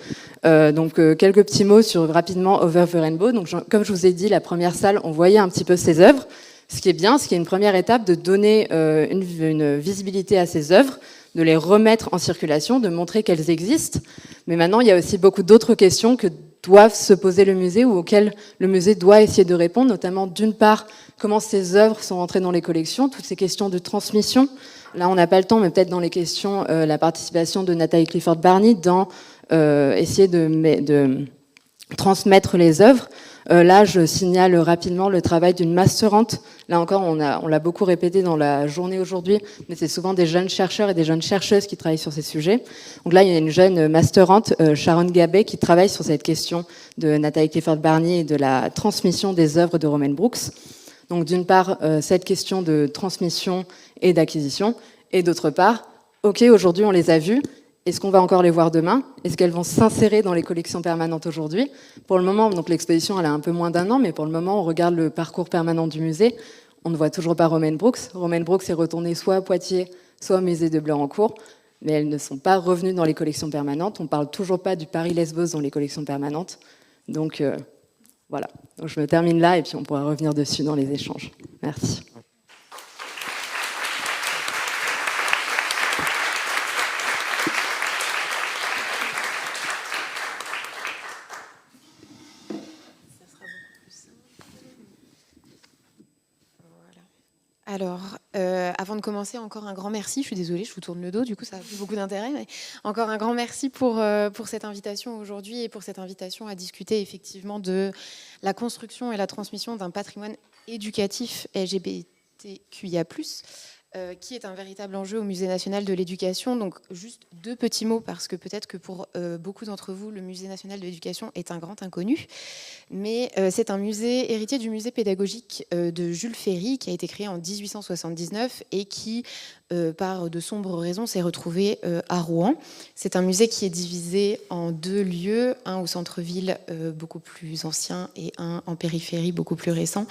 Donc quelques petits mots rapidement Over the Rainbow. Donc comme je vous ai dit, la première salle, on voyait un petit peu ces œuvres. Ce qui est bien, ce qui est une première étape de donner une visibilité à ces œuvres, de les remettre en circulation, de montrer qu'elles existent. Mais maintenant, il y a aussi beaucoup d'autres questions que doivent se poser le musée ou auxquelles le musée doit essayer de répondre, notamment d'une part, comment ces œuvres sont entrées dans les collections, toutes ces questions de transmission. Là, on n'a pas le temps, mais peut-être dans les questions, la participation de Nathalie Clifford Barney dans essayer de transmettre les œuvres. Là, je signale rapidement le travail d'une masterante. Là encore, on l'a beaucoup répété dans la journée aujourd'hui, mais c'est souvent des jeunes chercheurs et des jeunes chercheuses qui travaillent sur ces sujets. Donc là, il y a une jeune masterante, Sharon Gabet, qui travaille sur cette question de Nathalie Clifford Barney et de la transmission des œuvres de Romaine Brooks. Donc d'une part, cette question de transmission et d'acquisition, et d'autre part, ok, aujourd'hui on les a vues, est-ce qu'on va encore les voir demain ? Est-ce qu'elles vont s'insérer dans les collections permanentes aujourd'hui ? Pour le moment, donc l'exposition elle a un peu moins d'1 an, mais pour le moment, on regarde le parcours permanent du musée. On ne voit toujours pas Romaine Brooks. Romaine Brooks est retournée soit à Poitiers, soit au musée de Blanc-en-Cours, mais elles ne sont pas revenues dans les collections permanentes. On ne parle toujours pas du Paris-Lesbos dans les collections permanentes. Donc voilà. Donc, je me termine là et puis on pourra revenir dessus dans les échanges. Merci. Alors, avant de commencer, encore un grand merci. Je suis désolée, je vous tourne le dos, du coup, ça n'a plus beaucoup d'intérêt. Mais encore un grand merci pour cette invitation aujourd'hui et pour cette invitation à discuter effectivement de la construction et la transmission d'un patrimoine éducatif LGBTQIA+, qui est un véritable enjeu au Musée national de l'éducation. Donc, juste 2 petits mots, parce que peut-être que pour beaucoup d'entre vous, le Musée national de l'éducation est un grand inconnu. Mais c'est un musée héritier du musée pédagogique de Jules Ferry, qui a été créé en 1879 et qui, par de sombres raisons, s'est retrouvé à Rouen. C'est un musée qui est divisé en 2 lieux, un au centre-ville beaucoup plus ancien et un en périphérie beaucoup plus récent,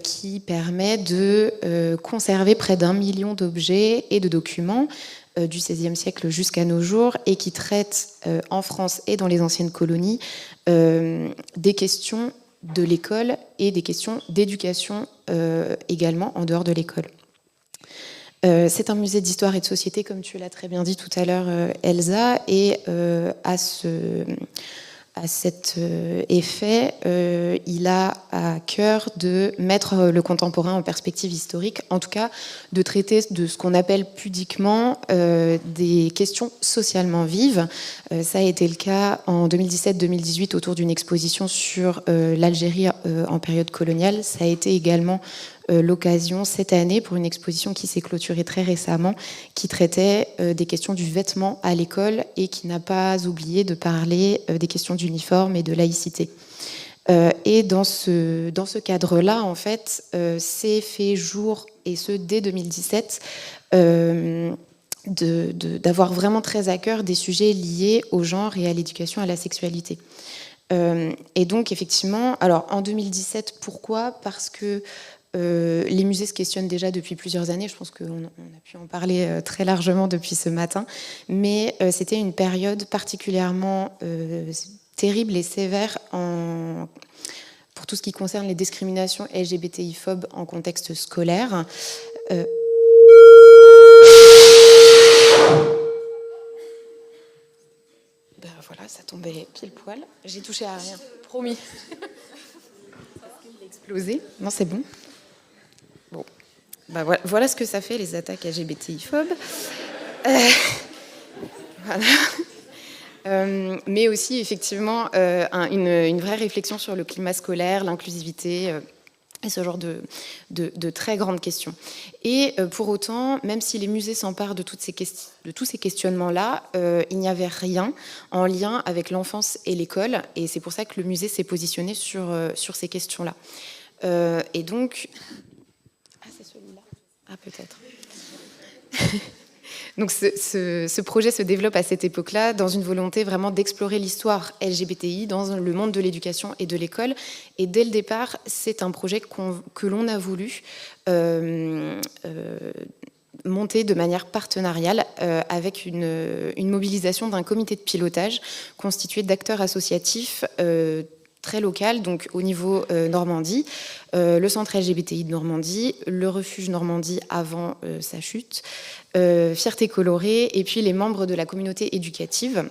qui permet de conserver près d'1 million d'objets et de documents du XVIe siècle jusqu'à nos jours, et qui traite en France et dans les anciennes colonies des questions de l'école et des questions d'éducation également en dehors de l'école. C'est un musée d'histoire et de société, comme tu l'as très bien dit tout à l'heure, Elsa, et à cet effet, il a à cœur de mettre le contemporain en perspective historique, en tout cas de traiter de ce qu'on appelle pudiquement des questions socialement vives. Ça a été le cas en 2017-2018 autour d'une exposition sur l'Algérie en période coloniale. Ça a été également l'occasion cette année pour une exposition qui s'est clôturée très récemment, qui traitait des questions du vêtement à l'école et qui n'a pas oublié de parler des questions d'uniforme et de laïcité. Et dans ce cadre-là, en fait, c'est fait jour, et ce dès 2017, d'avoir vraiment très à cœur des sujets liés au genre et à l'éducation, à la sexualité. Et donc, effectivement, alors en 2017, pourquoi ? Parce que les musées se questionnent déjà depuis plusieurs années, je pense qu'on a pu en parler très largement depuis ce matin, mais c'était une période particulièrement terrible et sévère pour tout ce qui concerne les discriminations LGBTI-phobes en contexte scolaire. Ben voilà, ça tombait pile poil. J'ai touché à rien, promis. Il a explosé. Non, c'est bon. Bon, ben voilà ce que ça fait, les attaques LGBTI-phobes. Voilà. Mais aussi, effectivement, une vraie réflexion sur le climat scolaire, l'inclusivité, et ce genre de très grandes questions. Et pour autant, même si les musées s'emparent de tous ces questionnements-là, il n'y avait rien en lien avec l'enfance et l'école, et c'est pour ça que le musée s'est positionné sur ces questions-là. Et donc... Ah, c'est celui-là. Ah, peut-être. Donc ce projet se développe à cette époque-là dans une volonté vraiment d'explorer l'histoire LGBTI dans le monde de l'éducation et de l'école. Et dès le départ, c'est un projet que l'on a voulu monter de manière partenariale avec une mobilisation d'un comité de pilotage constitué d'acteurs associatifs très local, donc au niveau Normandie, le centre LGBTI de Normandie, le refuge Normandie avant sa chute, Fierté colorée, et puis les membres de la communauté éducative.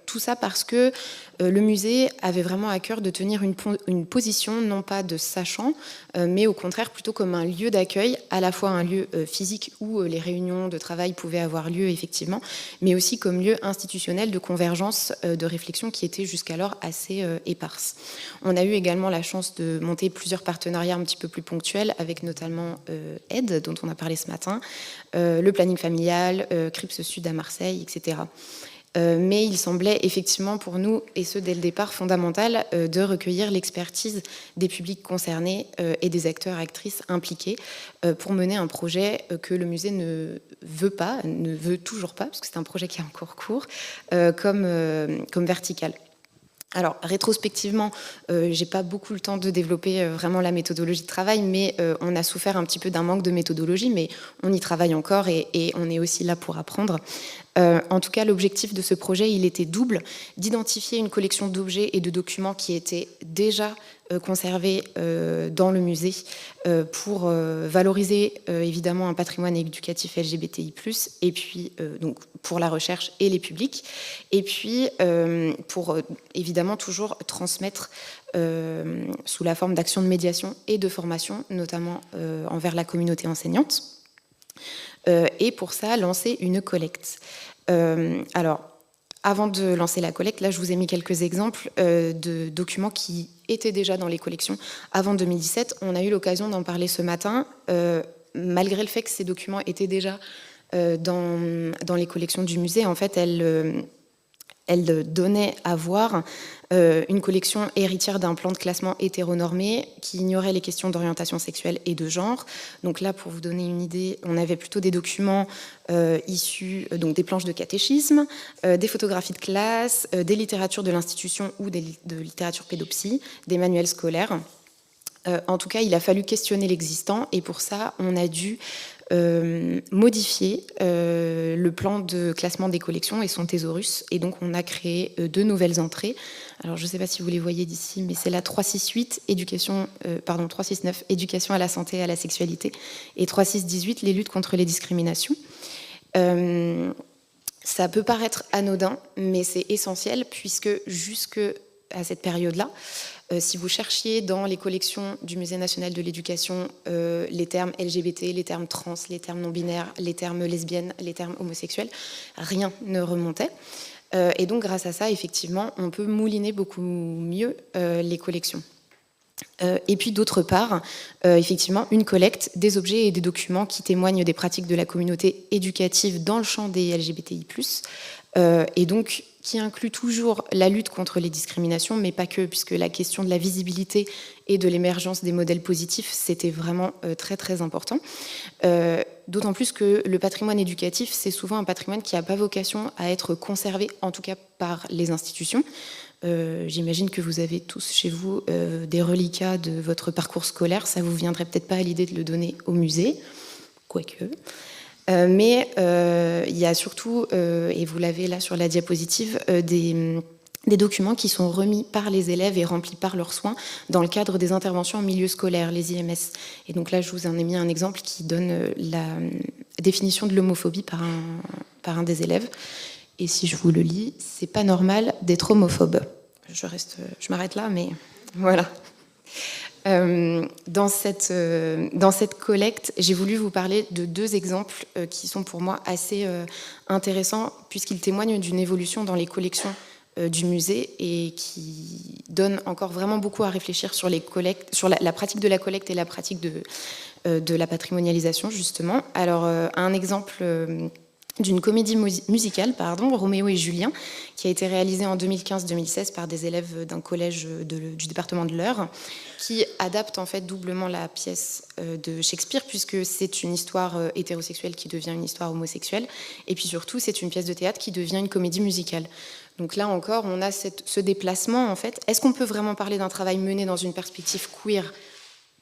Tout ça parce que le musée avait vraiment à cœur de tenir une position, non pas de sachant, mais au contraire plutôt comme un lieu d'accueil, à la fois un lieu physique où les réunions de travail pouvaient avoir lieu effectivement, mais aussi comme lieu institutionnel de convergence de réflexion qui était jusqu'alors assez éparse. On a eu également la chance de monter plusieurs partenariats un petit peu plus ponctuels avec notamment Aide, dont on a parlé ce matin, le planning familial, CRIPS Sud à Marseille, etc. Mais il semblait effectivement pour nous, et ce dès le départ, fondamental de recueillir l'expertise des publics concernés et des acteurs et actrices impliqués pour mener un projet que le musée ne veut toujours pas, parce que c'est un projet qui est encore court, comme vertical. Alors, rétrospectivement, j'ai pas beaucoup le temps de développer vraiment la méthodologie de travail, mais on a souffert un petit peu d'un manque de méthodologie, mais on y travaille encore et on est aussi là pour apprendre. En tout cas, l'objectif de ce projet, il était double, d'identifier une collection d'objets et de documents qui étaient déjà conservés dans le musée pour valoriser évidemment un patrimoine éducatif LGBTI+, et puis donc pour la recherche et les publics, et puis pour évidemment toujours transmettre sous la forme d'actions de médiation et de formation, notamment envers la communauté enseignante. Et pour ça, lancer une collecte. Alors, avant de lancer la collecte, là, je vous ai mis quelques exemples de documents qui étaient déjà dans les collections avant 2017. On a eu l'occasion d'en parler ce matin, malgré le fait que ces documents étaient déjà dans les collections du musée. En fait, elle donnait à voir une collection héritière d'un plan de classement hétéronormé qui ignorait les questions d'orientation sexuelle et de genre. Donc là, pour vous donner une idée, on avait plutôt des documents issus donc des planches de catéchisme, des photographies de classe, des littératures de l'institution ou de littérature pédopsie, des manuels scolaires. En tout cas, il a fallu questionner l'existant et pour ça, on a dû modifier le plan de classement des collections et son thésaurus. Et donc, on a créé 2 nouvelles entrées. Alors, je ne sais pas si vous les voyez d'ici, mais c'est la 368, 369, éducation à la santé et à la sexualité, et 3618, les luttes contre les discriminations. Ça peut paraître anodin, mais c'est essentiel, puisque jusque à cette période-là, si vous cherchiez dans les collections du Musée national de l'éducation les termes LGBT, les termes trans, les termes non-binaires, les termes lesbiennes, les termes homosexuels, rien ne remontait. Et donc, grâce à ça, effectivement, on peut mouliner beaucoup mieux les collections. Et puis, d'autre part, effectivement, une collecte des objets et des documents qui témoignent des pratiques de la communauté éducative dans le champ des LGBTI+, et donc qui inclut toujours la lutte contre les discriminations, mais pas que, puisque la question de la visibilité et de l'émergence des modèles positifs, c'était vraiment très très important. D'autant plus que le patrimoine éducatif, c'est souvent un patrimoine qui n'a pas vocation à être conservé, en tout cas par les institutions. J'imagine que vous avez tous chez vous des reliquats de votre parcours scolaire. Ça vous viendrait peut-être pas à l'idée de le donner au musée, quoique. Mais il y a surtout, et vous l'avez là sur la diapositive, des documents qui sont remis par les élèves et remplis par leurs soins dans le cadre des interventions en milieu scolaire, les IMS. Et donc là, je vous en ai mis un exemple qui donne la définition de l'homophobie par un des élèves. Et si je vous le lis, c'est pas normal d'être homophobe. Je m'arrête là, mais voilà. Dans cette collecte, j'ai voulu vous parler de 2 exemples qui sont pour moi assez intéressants, puisqu'ils témoignent d'une évolution dans les collections du musée et qui donnent encore vraiment beaucoup à réfléchir sur les collectes, sur la pratique de la collecte et la pratique de la patrimonialisation, justement. Alors, un exemple d'une comédie musicale, Roméo et Julien, qui a été réalisée en 2015-2016 par des élèves d'un collège du département de l'Eure, qui adapte en fait doublement la pièce de Shakespeare, puisque c'est une histoire hétérosexuelle qui devient une histoire homosexuelle, et puis surtout c'est une pièce de théâtre qui devient une comédie musicale. Donc là encore, on a ce déplacement en fait. Est-ce qu'on peut vraiment parler d'un travail mené dans une perspective queer ?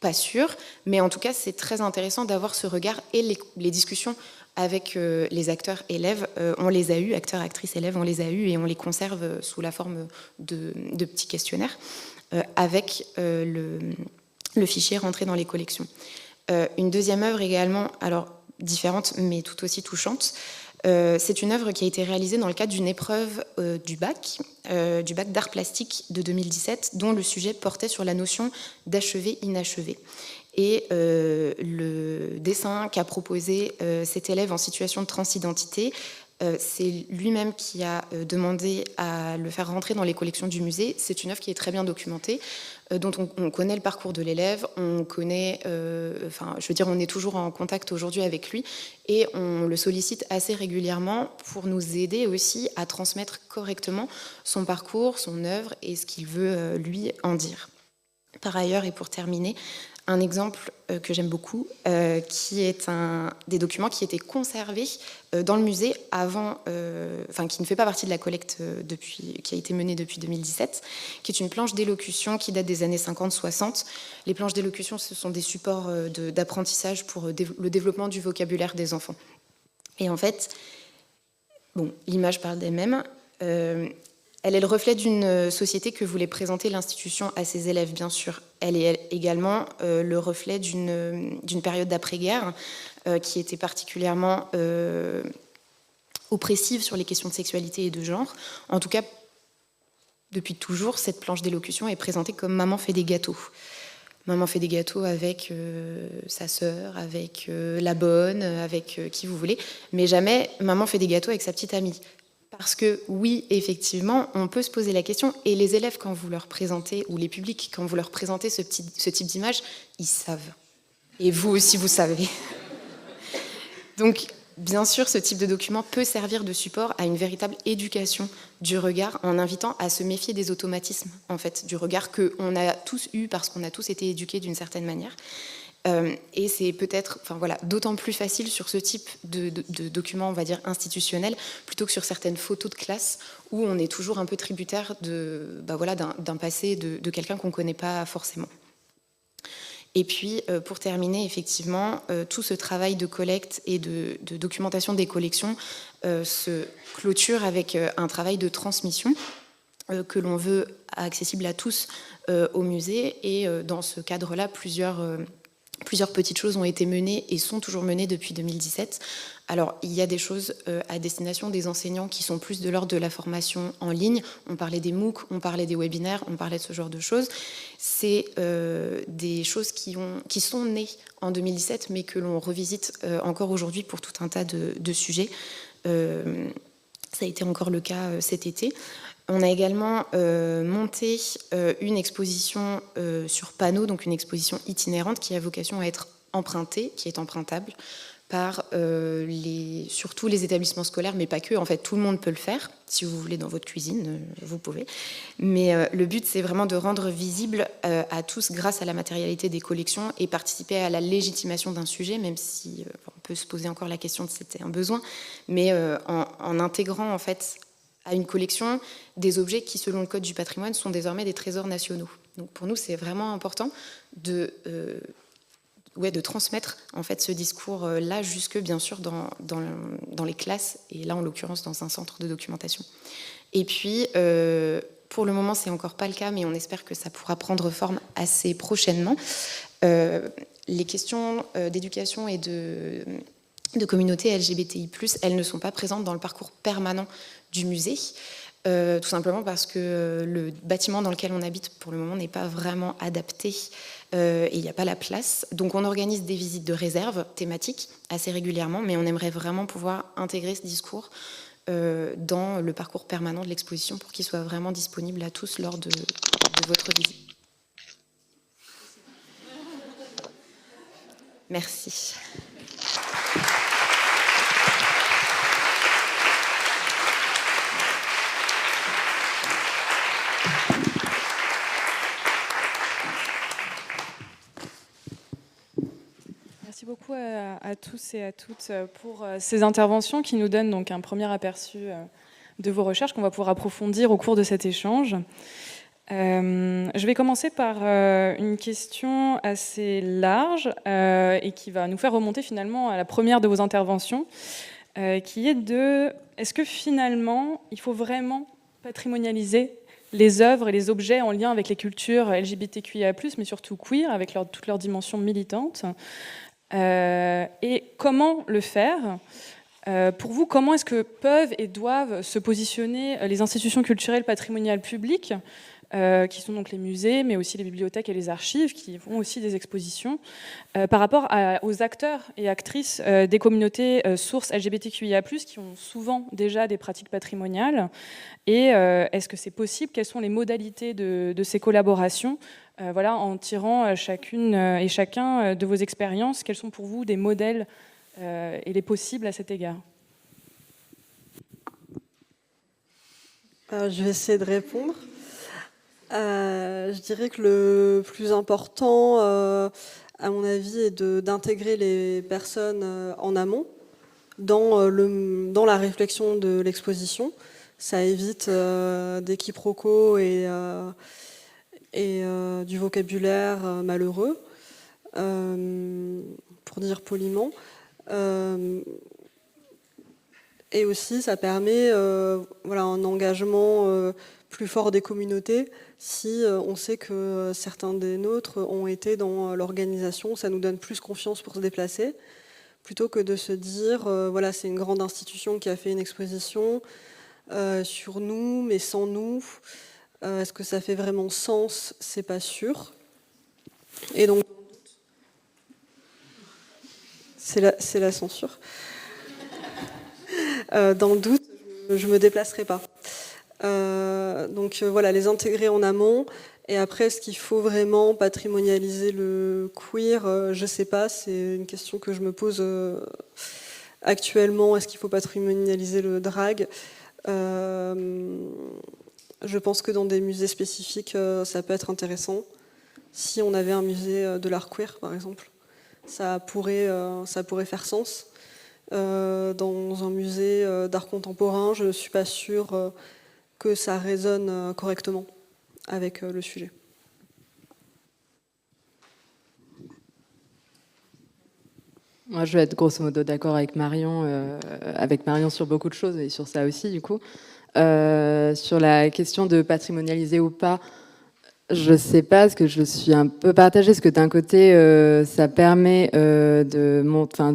Pas sûr, mais en tout cas c'est très intéressant d'avoir ce regard et les discussions avec les acteurs élèves, on les a eus, acteurs, actrices, élèves, on les a eus et on les conserve sous la forme de petits questionnaires avec le fichier rentré dans les collections. Une deuxième œuvre également, alors différente mais tout aussi touchante, c'est une œuvre qui a été réalisée dans le cadre d'une épreuve du bac d'art plastique de 2017, dont le sujet portait sur la notion d'achevé-inachevé. Et le dessin qu'a proposé cet élève en situation de transidentité, c'est lui-même qui a demandé à le faire rentrer dans les collections du musée. C'est une œuvre qui est très bien documentée, dont on connaît le parcours de l'élève, on connaît, on est toujours en contact aujourd'hui avec lui, et on le sollicite assez régulièrement pour nous aider aussi à transmettre correctement son parcours, son œuvre et ce qu'il veut lui en dire. Par ailleurs, et pour terminer, un exemple que j'aime beaucoup, qui est des documents qui étaient conservés dans le musée qui ne fait pas partie de la collecte qui a été menée depuis 2017, qui est une planche d'élocution qui date des années 50-60. Les planches d'élocution, ce sont des supports d'apprentissage pour le développement du vocabulaire des enfants. Et en fait, l'image parle d'elle-même. Elle est le reflet d'une société que voulait présenter l'institution à ses élèves, bien sûr. Elle est également le reflet d'une période d'après-guerre qui était particulièrement oppressive sur les questions de sexualité et de genre. En tout cas, depuis toujours, cette planche d'élocution est présentée comme Maman fait des gâteaux. Maman fait des gâteaux avec sa sœur, avec la bonne, avec qui vous voulez, mais jamais Maman fait des gâteaux avec sa petite amie. Parce que oui, effectivement, on peut se poser la question, et les élèves, quand vous leur présentez, ou les publics, quand vous leur présentez ce type d'image, ils savent. Et vous aussi, vous savez. Donc, bien sûr, ce type de document peut servir de support à une véritable éducation du regard, en invitant à se méfier des automatismes, en fait, du regard qu'on a tous eu parce qu'on a tous été éduqués d'une certaine manière. Et c'est peut-être, d'autant plus facile sur ce type de document, on va dire, institutionnel, plutôt que sur certaines photos de classe où on est toujours un peu tributaire d'un passé de quelqu'un qu'on ne connaît pas forcément. Et puis, pour terminer, effectivement, tout ce travail de collecte et de documentation des collections se clôture avec un travail de transmission que l'on veut accessible à tous au musée. Et dans ce cadre-là, plusieurs petites choses ont été menées et sont toujours menées depuis 2017. Alors, il y a des choses à destination des enseignants qui sont plus de l'ordre de la formation en ligne. On parlait des MOOC, on parlait des webinaires, on parlait de ce genre de choses. C'est des choses qui sont nées en 2017, mais que l'on revisite encore aujourd'hui pour tout un tas de sujets. Ça a été encore le cas cet été. On a également monté une exposition sur panneau, donc une exposition itinérante qui a vocation à être empruntée, qui est empruntable par surtout les établissements scolaires, mais pas que. En fait, tout le monde peut le faire. Si vous voulez dans votre cuisine, vous pouvez. Mais le but, c'est vraiment de rendre visible à tous, grâce à la matérialité des collections, et participer à la légitimation d'un sujet, même si on peut se poser encore la question de si c'était un besoin, mais en intégrant en fait à une collection des objets qui, selon le Code du patrimoine, sont désormais des trésors nationaux. Donc pour nous, c'est vraiment important de transmettre en fait ce discours-là jusque, bien sûr, dans les classes, et là, en l'occurrence, dans un centre de documentation. Et puis, pour le moment, c'est encore pas le cas, mais on espère que ça pourra prendre forme assez prochainement. Les questions d'éducation et de communauté LGBTI+, elles ne sont pas présentes dans le parcours permanent du musée, tout simplement parce que le bâtiment dans lequel on habite pour le moment n'est pas vraiment adapté et il n'y a pas la place. Donc on organise des visites de réserve thématiques assez régulièrement, mais on aimerait vraiment pouvoir intégrer ce discours dans le parcours permanent de l'exposition pour qu'il soit vraiment disponible à tous lors de votre visite. Merci. Merci beaucoup à tous et à toutes pour ces interventions qui nous donnent donc un premier aperçu de vos recherches qu'on va pouvoir approfondir au cours de cet échange. Je vais commencer par une question assez large et qui va nous faire remonter finalement à la première de vos interventions, qui est de est-ce que finalement il faut vraiment patrimonialiser les œuvres et les objets en lien avec les cultures LGBTQIA+, mais surtout queer, avec toutes leurs dimensions militantes, et comment le faire? Pour vous, comment est-ce que peuvent et doivent se positionner les institutions culturelles patrimoniales publiques, qui sont donc les musées, mais aussi les bibliothèques et les archives, qui font aussi des expositions, par rapport aux acteurs et actrices des communautés sources LGBTQIA+, qui ont souvent déjà des pratiques patrimoniales, et est-ce que c'est possible? Quelles sont les modalités de ces collaborations? En tirant chacune et chacun de vos expériences, quels sont pour vous des modèles et les possibles à cet égard? Je vais essayer de répondre. Je dirais que le plus important, à mon avis, est d'intégrer les personnes en amont dans la réflexion de l'exposition. Ça évite des quiproquos et du vocabulaire malheureux, pour dire poliment. Et aussi, ça permet voilà, un engagement plus fort des communautés. Si on sait que certains des nôtres ont été dans l'organisation, ça nous donne plus confiance pour se déplacer, plutôt que de se dire, voilà, c'est une grande institution qui a fait une exposition sur nous, mais sans nous. Est-ce que ça fait vraiment sens? C'est pas sûr. Et donc, c'est la censure. Dans le doute, je me déplacerai pas. Donc voilà, les intégrer en amont. Et après, est-ce qu'il faut vraiment patrimonialiser le queer? Je sais pas, c'est une question que je me pose actuellement. Est-ce qu'il faut patrimonialiser le drag? Je pense que dans des musées spécifiques, ça peut être intéressant. Si on avait un musée de l'art queer, par exemple, ça pourrait faire sens. Dans un musée d'art contemporain, je ne suis pas sûre que ça résonne correctement avec le sujet. Moi, je vais être grosso modo d'accord avec Marion sur beaucoup de choses et sur ça aussi, du coup. Sur la question de patrimonialiser ou pas, je sais pas, parce que je suis un peu partagée, parce que d'un côté, ça permet de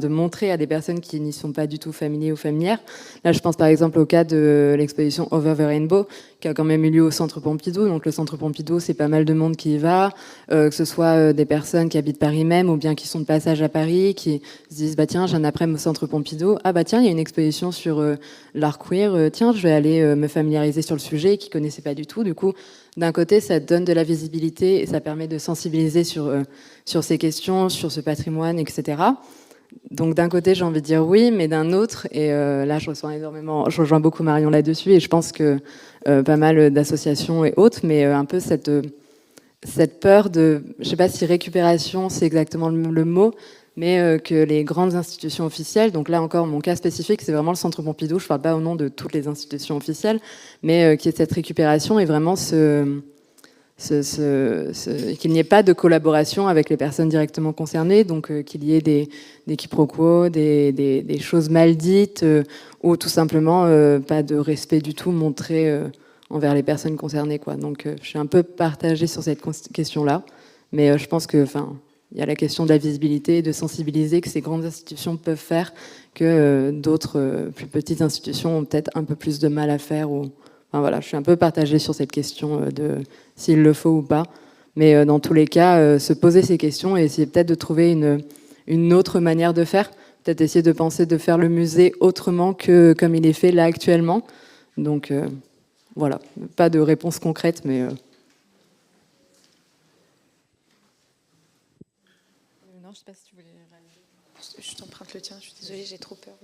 montrer à des personnes qui n'y sont pas du tout familiers ou familières. Là, je pense par exemple au cas de l'exposition Over the Rainbow, qui a quand même eu lieu au Centre Pompidou. Donc le Centre Pompidou, c'est pas mal de monde qui y va, que ce soit des personnes qui habitent Paris même, ou bien qui sont de passage à Paris, qui se disent, bah tiens, j'ai un après-midi au Centre Pompidou, ah bah tiens, il y a une exposition sur l'art queer, tiens, je vais aller me familiariser sur le sujet, qui connaissaient pas du tout. Du coup, d'un côté, ça donne de la visibilité et ça permet de sensibiliser sur ces questions, sur ce patrimoine, etc. Donc d'un côté, j'ai envie de dire oui, mais d'un autre, et là je rejoins beaucoup Marion là-dessus, et je pense que pas mal d'associations et autres, mais un peu cette peur de, je sais pas si récupération c'est exactement le mot, mais que les grandes institutions officielles, donc là encore mon cas spécifique, c'est vraiment le Centre Pompidou, je ne parle pas au nom de toutes les institutions officielles, mais qu'il y ait cette récupération et vraiment qu'il n'y ait pas de collaboration avec les personnes directement concernées, donc qu'il y ait des quiproquos, des choses mal dites, ou tout simplement pas de respect du tout montré envers les personnes concernées, quoi. Donc je suis un peu partagée sur cette question-là, mais je pense que, il y a la question de la visibilité et de sensibiliser que ces grandes institutions peuvent faire que d'autres plus petites institutions ont peut-être un peu plus de mal à faire. Enfin, voilà, je suis un peu partagée sur cette question de s'il le faut ou pas. Mais dans tous les cas, se poser ces questions et essayer peut-être de trouver une autre manière de faire. Peut-être essayer de penser de faire le musée autrement que comme il est fait là actuellement. Donc voilà, pas de réponse concrète, mais... Je sais pas si tu voulais réagir. Je t'emprunte le tien, je suis désolée, j'ai trop peur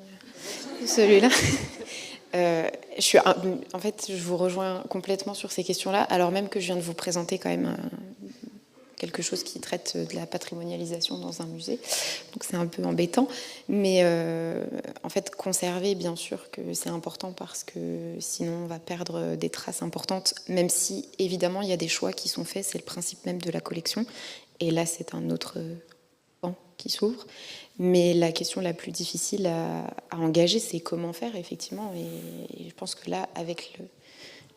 de celui-là. En fait, je vous rejoins complètement sur ces questions-là, alors même que je viens de vous présenter quand même quelque chose qui traite de la patrimonialisation dans un musée. Donc c'est un peu embêtant. Mais en fait, conserver, bien sûr que c'est important parce que sinon on va perdre des traces importantes, même si évidemment il y a des choix qui sont faits, c'est le principe même de la collection. Et là, c'est un autre qui s'ouvre, mais la question la plus difficile à engager, c'est comment faire, effectivement, et je pense que là, avec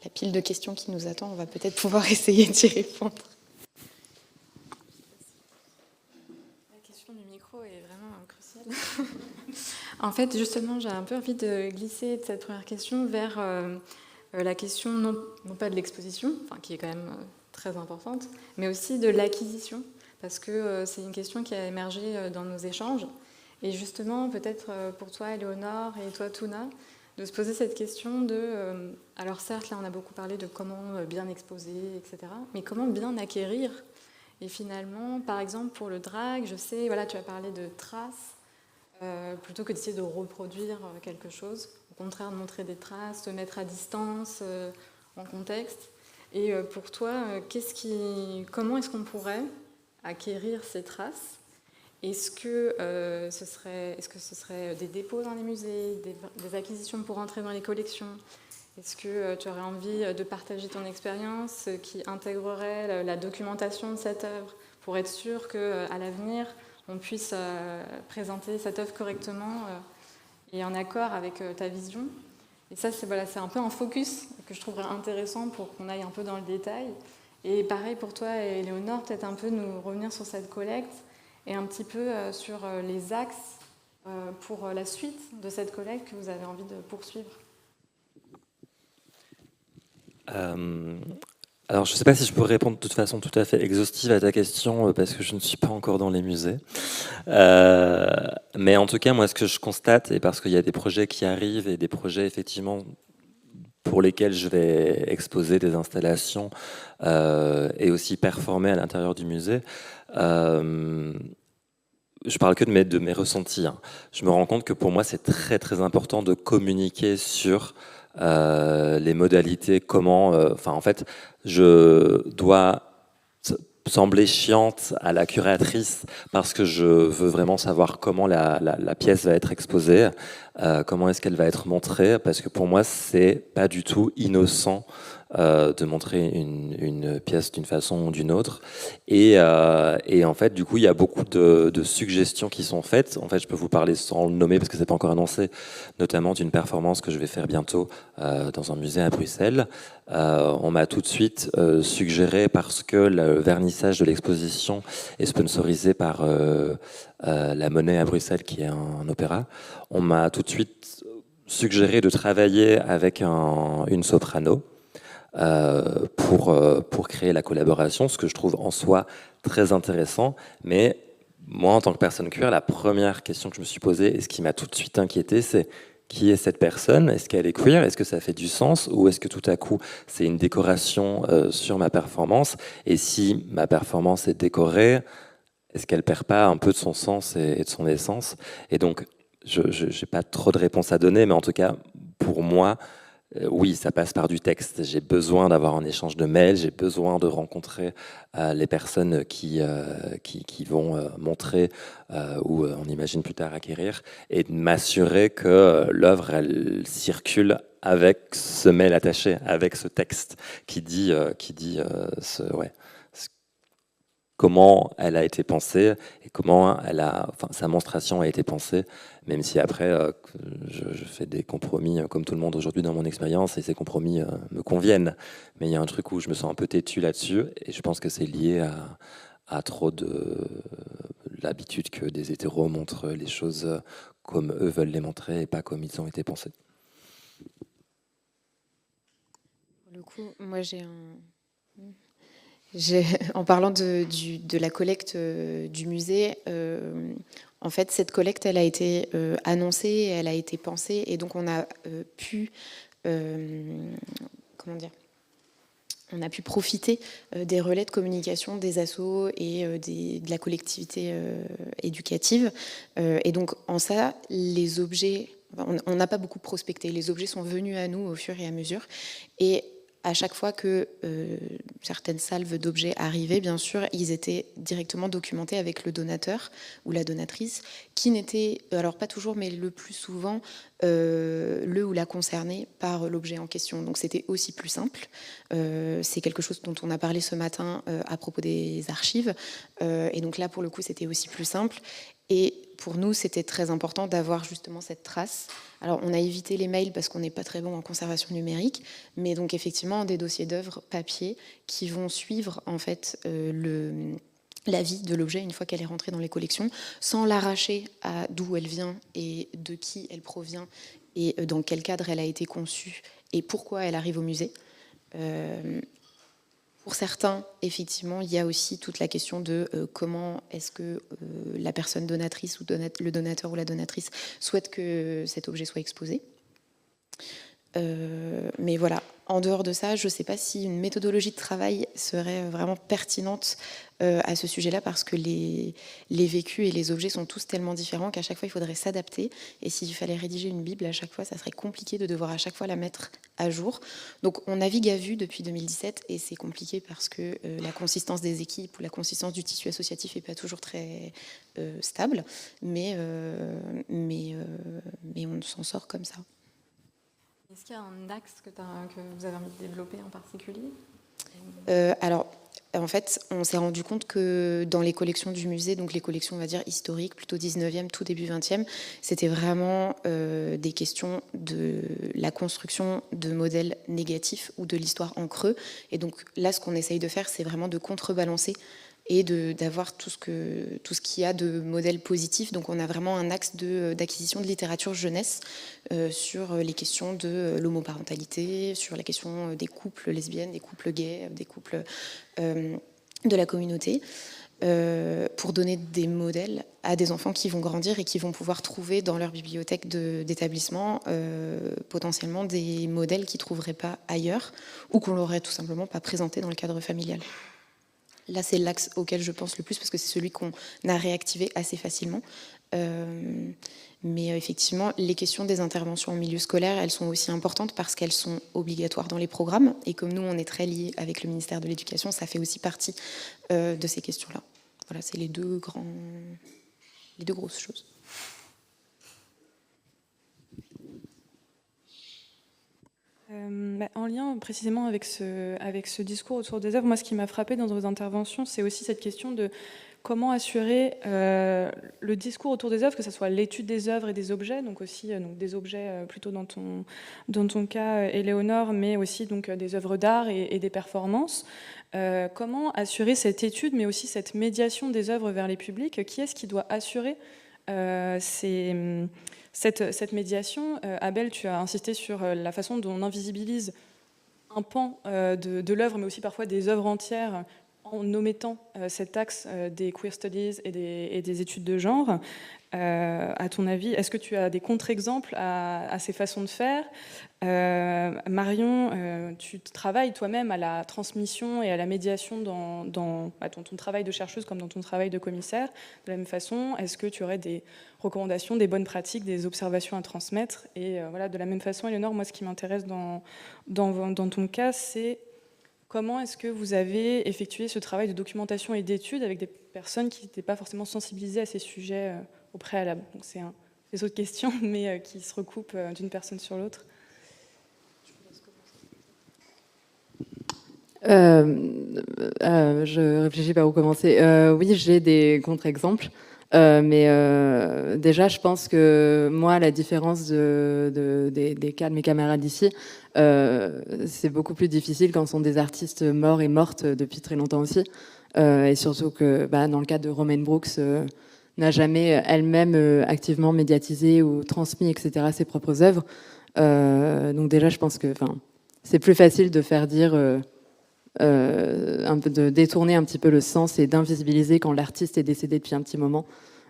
la pile de questions qui nous attend, on va peut-être pouvoir essayer d'y répondre. La question du micro est vraiment cruciale. En fait, justement, j'ai un peu envie de glisser de cette première question vers la question, non pas de l'exposition, qui est quand même très importante, mais aussi de l'acquisition, parce que c'est une question qui a émergé dans nos échanges. Et justement, peut-être pour toi, Éléonore, et toi, Touna, de se poser cette question de... alors certes, là, on a beaucoup parlé de comment bien exposer, etc. Mais comment bien acquérir? Et finalement, par exemple, pour le drag, je sais, voilà, tu as parlé de traces, plutôt que d'essayer de reproduire quelque chose. Au contraire, de montrer des traces, de mettre à distance, en contexte. Et pour toi, comment est-ce qu'on pourrait acquérir ces traces? Est-ce que ce serait des dépôts dans les musées, des acquisitions pour entrer dans les collections? Est-ce que tu aurais envie de partager ton expérience qui intégrerait la documentation de cette œuvre pour être sûr qu'à l'avenir, on puisse présenter cette œuvre correctement et en accord avec ta vision. Et ça, c'est un peu un focus que je trouverais intéressant pour qu'on aille un peu dans le détail. Et pareil pour toi, Éléonore, peut-être un peu nous revenir sur cette collecte et un petit peu sur les axes pour la suite de cette collecte que vous avez envie de poursuivre. Alors, je ne sais pas si je peux répondre de toute façon tout à fait exhaustive à ta question parce que je ne suis pas encore dans les musées. Mais en tout cas, moi, ce que je constate, et parce qu'il y a des projets qui arrivent et des projets effectivement pour lesquels je vais exposer des installations et aussi performer à l'intérieur du musée, je parle que de mes ressentis. Hein. Je me rends compte que pour moi, c'est très très important de communiquer sur les modalités, comment. En fait, je dois sembler chiante à la curatrice parce que je veux vraiment savoir comment la pièce va être exposée, comment est-ce qu'elle va être montrée, parce que pour moi, c'est pas du tout innocent de montrer une pièce d'une façon ou d'une autre. Et en fait, du coup, il y a beaucoup de suggestions qui sont faites. En fait, je peux vous parler sans le nommer parce que c'est pas encore annoncé, notamment d'une performance que je vais faire bientôt dans un musée à Bruxelles. On m'a tout de suite suggéré, parce que le vernissage de l'exposition est sponsorisé par la Monnaie à Bruxelles, qui est un opéra. On m'a tout de suite suggéré de travailler avec une soprano. Pour créer la collaboration, ce que je trouve en soi très intéressant. Mais moi, en tant que personne queer, la première question que je me suis posée et ce qui m'a tout de suite inquiété, c'est qui est cette personne? Est-ce qu'elle est queer? Est-ce que ça fait du sens? Ou est-ce que tout à coup, c'est une décoration sur ma performance? Et si ma performance est décorée, est-ce qu'elle perd pas un peu de son sens et de son essence? Et donc, je n'ai pas trop de réponses à donner, mais en tout cas, pour moi, oui, ça passe par du texte. J'ai besoin d'avoir un échange de mails, j'ai besoin de rencontrer les personnes qui vont montrer ou on imagine plus tard acquérir, et de m'assurer que l'œuvre, elle circule avec ce mail attaché, avec ce texte qui dit comment elle a été pensée et comment sa monstration a été pensée, même si après je fais des compromis comme tout le monde aujourd'hui dans mon expérience, et ces compromis me conviennent. Mais il y a un truc où je me sens un peu têtu là-dessus, et je pense que c'est lié à trop de l'habitude que des hétéros montrent les choses comme eux veulent les montrer et pas comme ils ont été pensés. Pour le coup, moi en parlant de la collecte du musée, en fait, cette collecte, elle a été annoncée, elle a été pensée, et donc on a pu, comment dire, on a pu profiter des relais de communication des assos et de la collectivité éducative. Et donc, en ça, les objets, on n'a pas beaucoup prospecté. Les objets sont venus à nous au fur et à mesure. Et à chaque fois que certaines salves d'objets arrivaient, bien sûr, ils étaient directement documentés avec le donateur ou la donatrice, qui n'était, alors pas toujours, mais le plus souvent, le ou la concerné par l'objet en question. Donc c'était aussi plus simple. C'est quelque chose dont on a parlé ce matin à propos des archives. Et donc là, pour le coup, c'était aussi plus simple. Et pour nous, c'était très important d'avoir justement cette trace. Alors, on a évité les mails parce qu'on n'est pas très bon en conservation numérique, mais donc effectivement des dossiers d'œuvres papier qui vont suivre en fait la vie de l'objet une fois qu'elle est rentrée dans les collections, sans l'arracher à d'où elle vient et de qui elle provient et dans quel cadre elle a été conçue et pourquoi elle arrive au musée. Pour certains, effectivement, il y a aussi toute la question de comment est-ce que la personne donatrice ou le donateur ou la donatrice souhaite que cet objet soit exposé. Mais voilà, en dehors de ça, je ne sais pas si une méthodologie de travail serait vraiment pertinente à ce sujet-là, parce que les vécus et les objets sont tous tellement différents qu'à chaque fois, il faudrait s'adapter. Et s'il fallait rédiger une Bible à chaque fois, ça serait compliqué de devoir à chaque fois la mettre à jour. Donc on navigue à vue depuis 2017, et c'est compliqué parce que la consistance des équipes ou la consistance du tissu associatif n'est pas toujours très stable, mais on s'en sort comme ça. Est-ce qu'il y a un axe que vous avez envie de développer en particulier ? Alors, En fait, on s'est rendu compte que dans les collections du musée, donc les collections, on va dire, historiques, plutôt 19e, tout début 20e, c'était vraiment des questions de la construction de modèles négatifs ou de l'histoire en creux. Et donc là, ce qu'on essaye de faire, c'est vraiment de contrebalancer et d'avoir tout ce qu'il y a de modèles positifs. Donc on a vraiment un axe d'acquisition de littérature jeunesse sur les questions de l'homoparentalité, sur la question des couples lesbiennes, des couples gays, des couples de la communauté, pour donner des modèles à des enfants qui vont grandir et qui vont pouvoir trouver dans leur bibliothèque d'établissement potentiellement des modèles qu'ils ne trouveraient pas ailleurs ou qu'on leur aurait tout simplement pas présenté dans le cadre familial. Là, c'est l'axe auquel je pense le plus parce que c'est celui qu'on a réactivé assez facilement. Mais effectivement, les questions des interventions en milieu scolaire, elles sont aussi importantes parce qu'elles sont obligatoires dans les programmes. Et comme nous, on est très liés avec le ministère de l'Éducation, ça fait aussi partie de ces questions-là. Voilà, c'est les deux grosses choses. En lien précisément avec ce discours autour des œuvres, moi ce qui m'a frappé dans vos interventions, c'est aussi cette question de comment assurer le discours autour des œuvres, que ce soit l'étude des œuvres et des objets, donc aussi donc des objets plutôt dans ton cas, Éléonore, mais aussi donc, des œuvres d'art et des performances. Comment assurer cette étude, mais aussi cette médiation des œuvres vers les publics? Qui est-ce qui doit assurer cette médiation? Abel, tu as insisté sur la façon dont on invisibilise un pan de l'œuvre, mais aussi parfois des œuvres entières, en omettant cet axe des queer studies et des études de genre. À ton avis, est-ce que tu as des contre-exemples à ces façons de faire? Marion, tu travailles toi-même à la transmission et à la médiation dans ton travail de chercheuse comme dans ton travail de commissaire. De la même façon, est-ce que tu aurais des recommandations, des bonnes pratiques, des observations à transmettre? Et voilà, de la même façon, Éléonore, moi, ce qui m'intéresse dans ton cas, c'est comment est-ce que vous avez effectué ce travail de documentation et d'études avec des personnes qui n'étaient pas forcément sensibilisées à ces sujets au préalable? Donc c'est des autres questions, mais qui se recoupent d'une personne sur l'autre. Je réfléchis par où commencer. Oui, j'ai des contre-exemples. Mais déjà, je pense que moi, à la différence des cas de mes camarades ici, c'est beaucoup plus difficile quand ce sont des artistes morts et mortes depuis très longtemps aussi. Et surtout que dans le cas de Romaine Brooks, n'a jamais elle-même activement médiatisé ou transmis, etc., ses propres œuvres. Donc déjà, je pense que c'est plus facile de faire dire... un peu de détourner un petit peu le sens et d'invisibiliser quand l'artiste est décédé depuis un petit moment.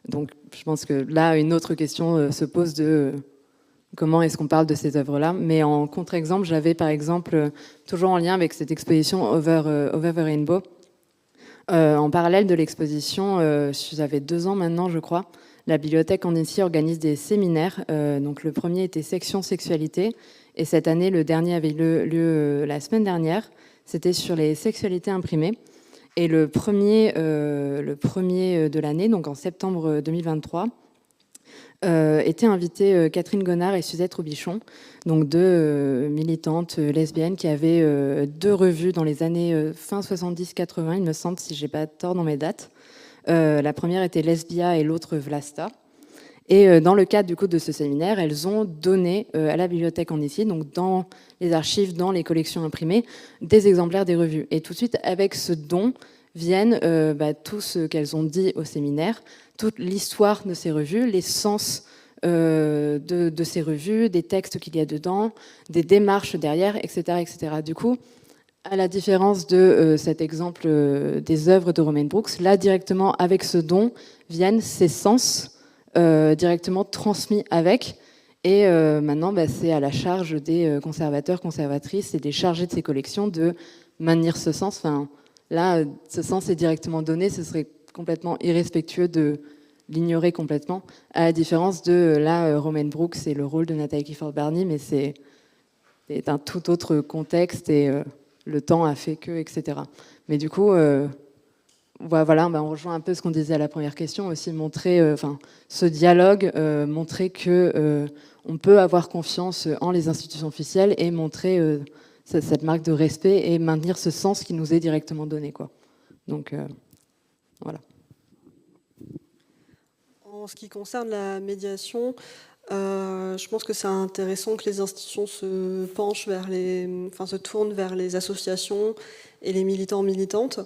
Donc je pense que là, une autre question se pose de comment est-ce qu'on parle de ces œuvres-là. Mais en contre-exemple, j'avais par exemple, toujours en lien avec cette exposition Over the Rainbow, en parallèle de l'exposition, ça fait 2 ans maintenant, je crois, la bibliothèque en ici organise des séminaires. Donc le premier était section sexualité, et cette année, le dernier avait lieu la semaine dernière. C'était sur les sexualités imprimées. Et le premier de l'année, donc en septembre 2023, étaient invitées Catherine Gonard et Suzette Robichon, donc 2 militantes lesbiennes qui avaient 2 revues dans les années fin 70-80, il me semble, si j'ai pas tort dans mes dates. La première était Lesbia et l'autre Vlasta. Et dans le cadre du coup de ce séminaire, elles ont donné à la bibliothèque en ici, donc dans les archives, dans les collections imprimées, des exemplaires des revues. Et tout de suite, avec ce don, viennent tout ce qu'elles ont dit au séminaire, toute l'histoire de ces revues, les sens de ces revues, des textes qu'il y a dedans, des démarches derrière, etc., etc. Du coup, à la différence de cet exemple des œuvres de Romaine Brooks, là, directement, avec ce don, viennent ces sens directement transmis avec. Et maintenant, c'est à la charge des conservateurs, conservatrices et des chargés de ces collections de maintenir ce sens. Enfin, là, ce sens est directement donné, ce serait complètement irrespectueux de l'ignorer complètement, à la différence de, là, Romaine Brooks, c'est le rôle de Nathalie Clifford Barney, mais c'est un tout autre contexte et le temps a fait que, etc. Mais du coup... voilà, on rejoint un peu ce qu'on disait à la première question, aussi montrer ce dialogue, montrer que on peut avoir confiance en les institutions officielles et montrer cette marque de respect et maintenir ce sens qui nous est directement donné, quoi. Donc, voilà. En ce qui concerne la médiation, je pense que c'est intéressant que les institutions se tournent vers les associations et les militants-militantes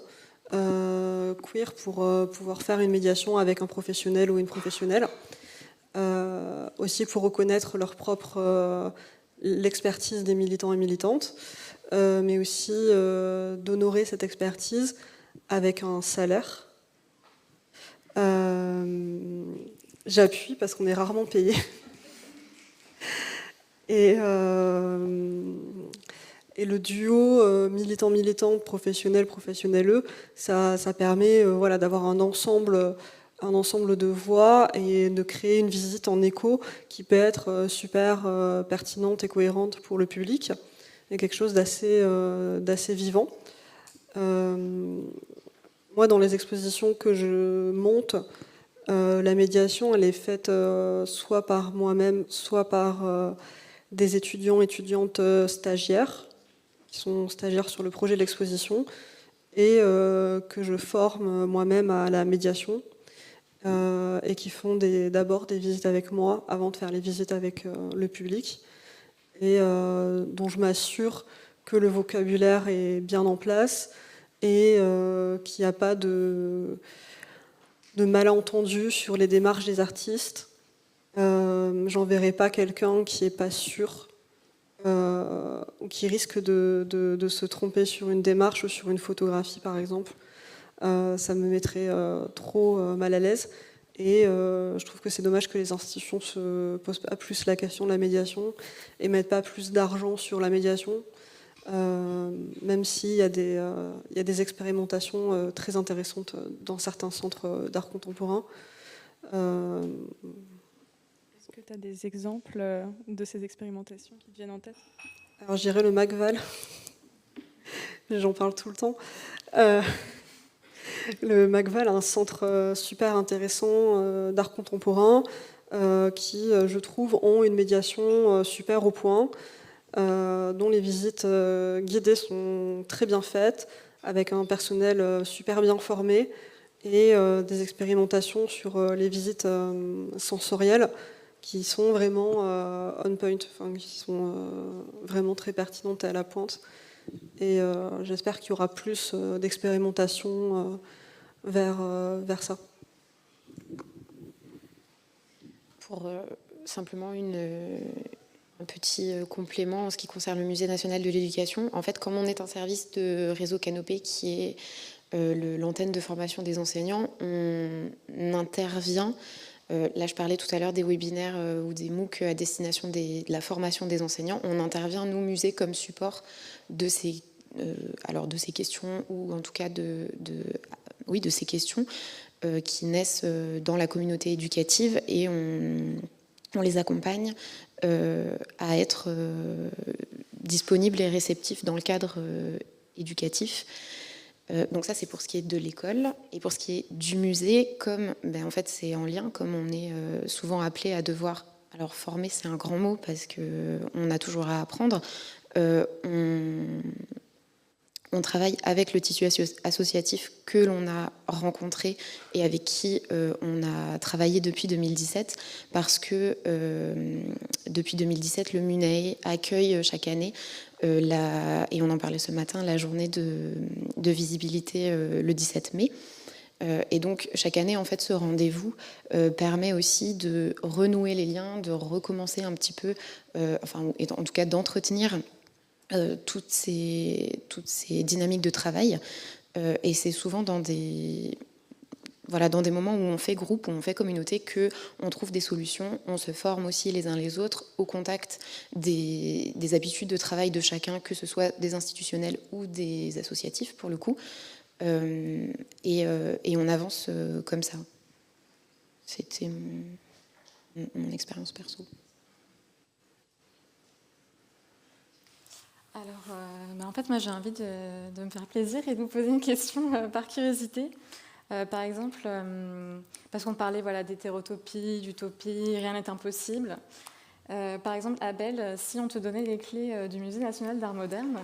queer pour pouvoir faire une médiation avec un professionnel ou une professionnelle. Aussi pour reconnaître l'expertise des militants et militantes, mais aussi d'honorer cette expertise avec un salaire. J'appuie parce qu'on est rarement payé. Et le duo militant-militante, professionnel-professionnel, ça permet d'avoir un ensemble de voix et de créer une visite en écho qui peut être super pertinente et cohérente pour le public. Et quelque chose d'assez vivant. Moi, dans les expositions que je monte, la médiation, elle est faite soit par moi-même, soit par des étudiantes stagiaires, qui sont stagiaires sur le projet de l'exposition, et que je forme moi-même à la médiation, et qui font d'abord des visites avec moi, avant de faire les visites avec le public, et dont je m'assure que le vocabulaire est bien en place, et qu'il n'y a pas de malentendus sur les démarches des artistes. J'enverrai pas quelqu'un qui n'est pas sûr ou qui risque de se tromper sur une démarche ou sur une photographie, par exemple. Ça me mettrait trop mal à l'aise. Et je trouve que c'est dommage que les institutions ne se posent pas plus la question de la médiation et ne mettent pas plus d'argent sur la médiation. Même s'il y a des expérimentations très intéressantes dans certains centres d'art contemporain. Est-ce que tu as des exemples de ces expérimentations qui te viennent en tête? Alors, je dirais le MACVAL. J'en parle tout le temps. Le MACVAL, un centre super intéressant d'art contemporain qui, je trouve, ont une médiation super au point. Dont les visites guidées sont très bien faites, avec un personnel super bien formé et des expérimentations sur les visites sensorielles qui sont vraiment on point, qui sont vraiment très pertinentes et à la pointe. Et j'espère qu'il y aura plus d'expérimentation vers ça. Pour simplement un petit complément en ce qui concerne le Musée national de l'éducation. En fait, comme on est un service de réseau Canopé qui est l'antenne de formation des enseignants, on intervient, là je parlais tout à l'heure des webinaires ou des MOOC à destination de la formation des enseignants, on intervient, nous, musée, comme support de ces questions, ou en tout cas de ces questions qui naissent dans la communauté éducative, et on les accompagne à être disponibles et réceptifs dans le cadre éducatif. Donc ça, c'est pour ce qui est de l'école. Et pour ce qui est du musée, comme en fait c'est en lien, comme on est souvent appelé à devoir, alors former c'est un grand mot parce qu'on a toujours à apprendre, on travaille avec le tissu associatif que l'on a rencontré et avec qui on a travaillé depuis 2017, parce que depuis 2017, le MUNAE accueille chaque année, et on en parlait ce matin, la journée de visibilité le 17 mai. Et donc chaque année, en fait, ce rendez-vous permet aussi de renouer les liens, de recommencer un petit peu, en tout cas d'entretenir toutes ces dynamiques de travail, et c'est souvent dans des moments où on fait groupe, où on fait communauté, qu'on trouve des solutions, on se forme aussi les uns les autres au contact des habitudes de travail de chacun, que ce soit des institutionnels ou des associatifs pour le coup, et on avance comme ça. C'était mon expérience perso. Alors, en fait, moi, j'ai envie de me faire plaisir et de vous poser une question par curiosité. Par exemple, parce qu'on parlait d'hétérotopie, d'utopie, rien n'est impossible. Par exemple, Abel, si on te donnait les clés du Musée national d'art moderne,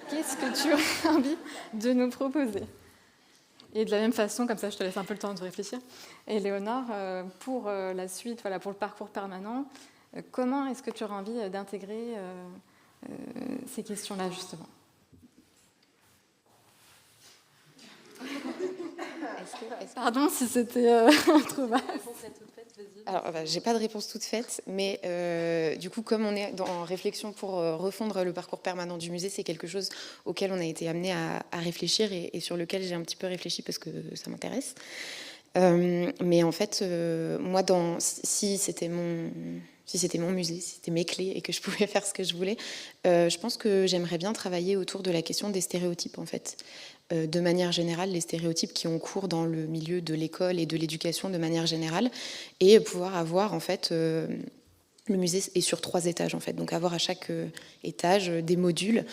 qu'est-ce que tu aurais envie de nous proposer? Et de la même façon, comme ça je te laisse un peu le temps de réfléchir. Et Léonore, pour la suite, voilà, pour le parcours permanent, comment est-ce que tu aurais envie d'intégrer ces questions-là, justement? Pardon si c'était trop vaste. Alors, j'ai pas de réponse toute faite, mais du coup, comme on est en réflexion pour refondre le parcours permanent du musée, c'est quelque chose auquel on a été amené à réfléchir et sur lequel j'ai un petit peu réfléchi parce que ça m'intéresse. Mais en fait, moi, si c'était mon musée, si c'était mes clés et que je pouvais faire ce que je voulais, je pense que j'aimerais bien travailler autour de la question des stéréotypes, en fait. De manière générale, les stéréotypes qui ont cours dans le milieu de l'école et de l'éducation de manière générale, et pouvoir avoir, en fait, le musée est sur 3 étages, en fait, donc avoir à chaque étage des modules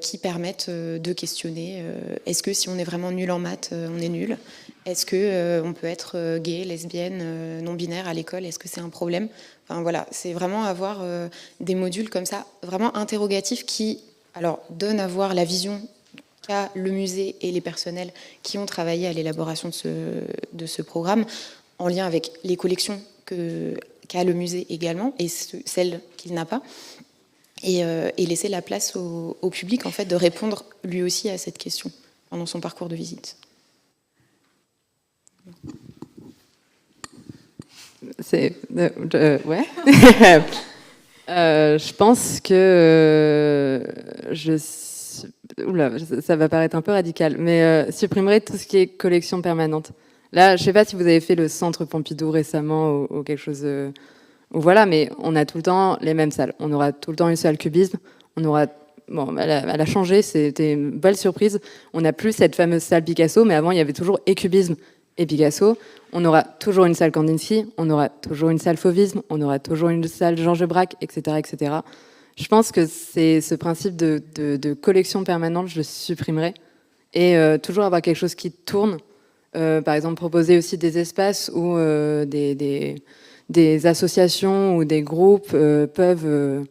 qui permettent de questionner est-ce que si on est vraiment nul en maths, on est nul? Est-ce que on peut être gay, lesbienne, non-binaire à l'école? Est-ce que c'est un problème? Enfin voilà, c'est vraiment avoir des modules comme ça, vraiment interrogatifs qui, alors, donnent à voir la vision qu'a le musée et les personnels qui ont travaillé à l'élaboration de ce programme, en lien avec les collections qu'a le musée également, et celles qu'il n'a pas, et laisser la place au public, en fait, de répondre lui aussi à cette question pendant son parcours de visite. Ouais. Je pense que oula, ça va paraître un peu radical, mais supprimerai tout ce qui est collection permanente. Là, je sais pas si vous avez fait le Centre Pompidou récemment ou quelque chose. Voilà, mais on a tout le temps les mêmes salles. On aura tout le temps une salle cubisme. On aura, bon, elle a changé. C'était une belle surprise. On n'a plus cette fameuse salle Picasso, mais avant il y avait toujours et cubisme et Picasso. On aura toujours une salle Kandinsky. On aura toujours une salle Fauvisme. On aura toujours une salle Georges Braque, etc., etc. Je pense que c'est ce principe de collection permanente, je le supprimerai. Et toujours avoir quelque chose qui tourne. Par exemple, proposer aussi des espaces où des associations ou des groupes peuvent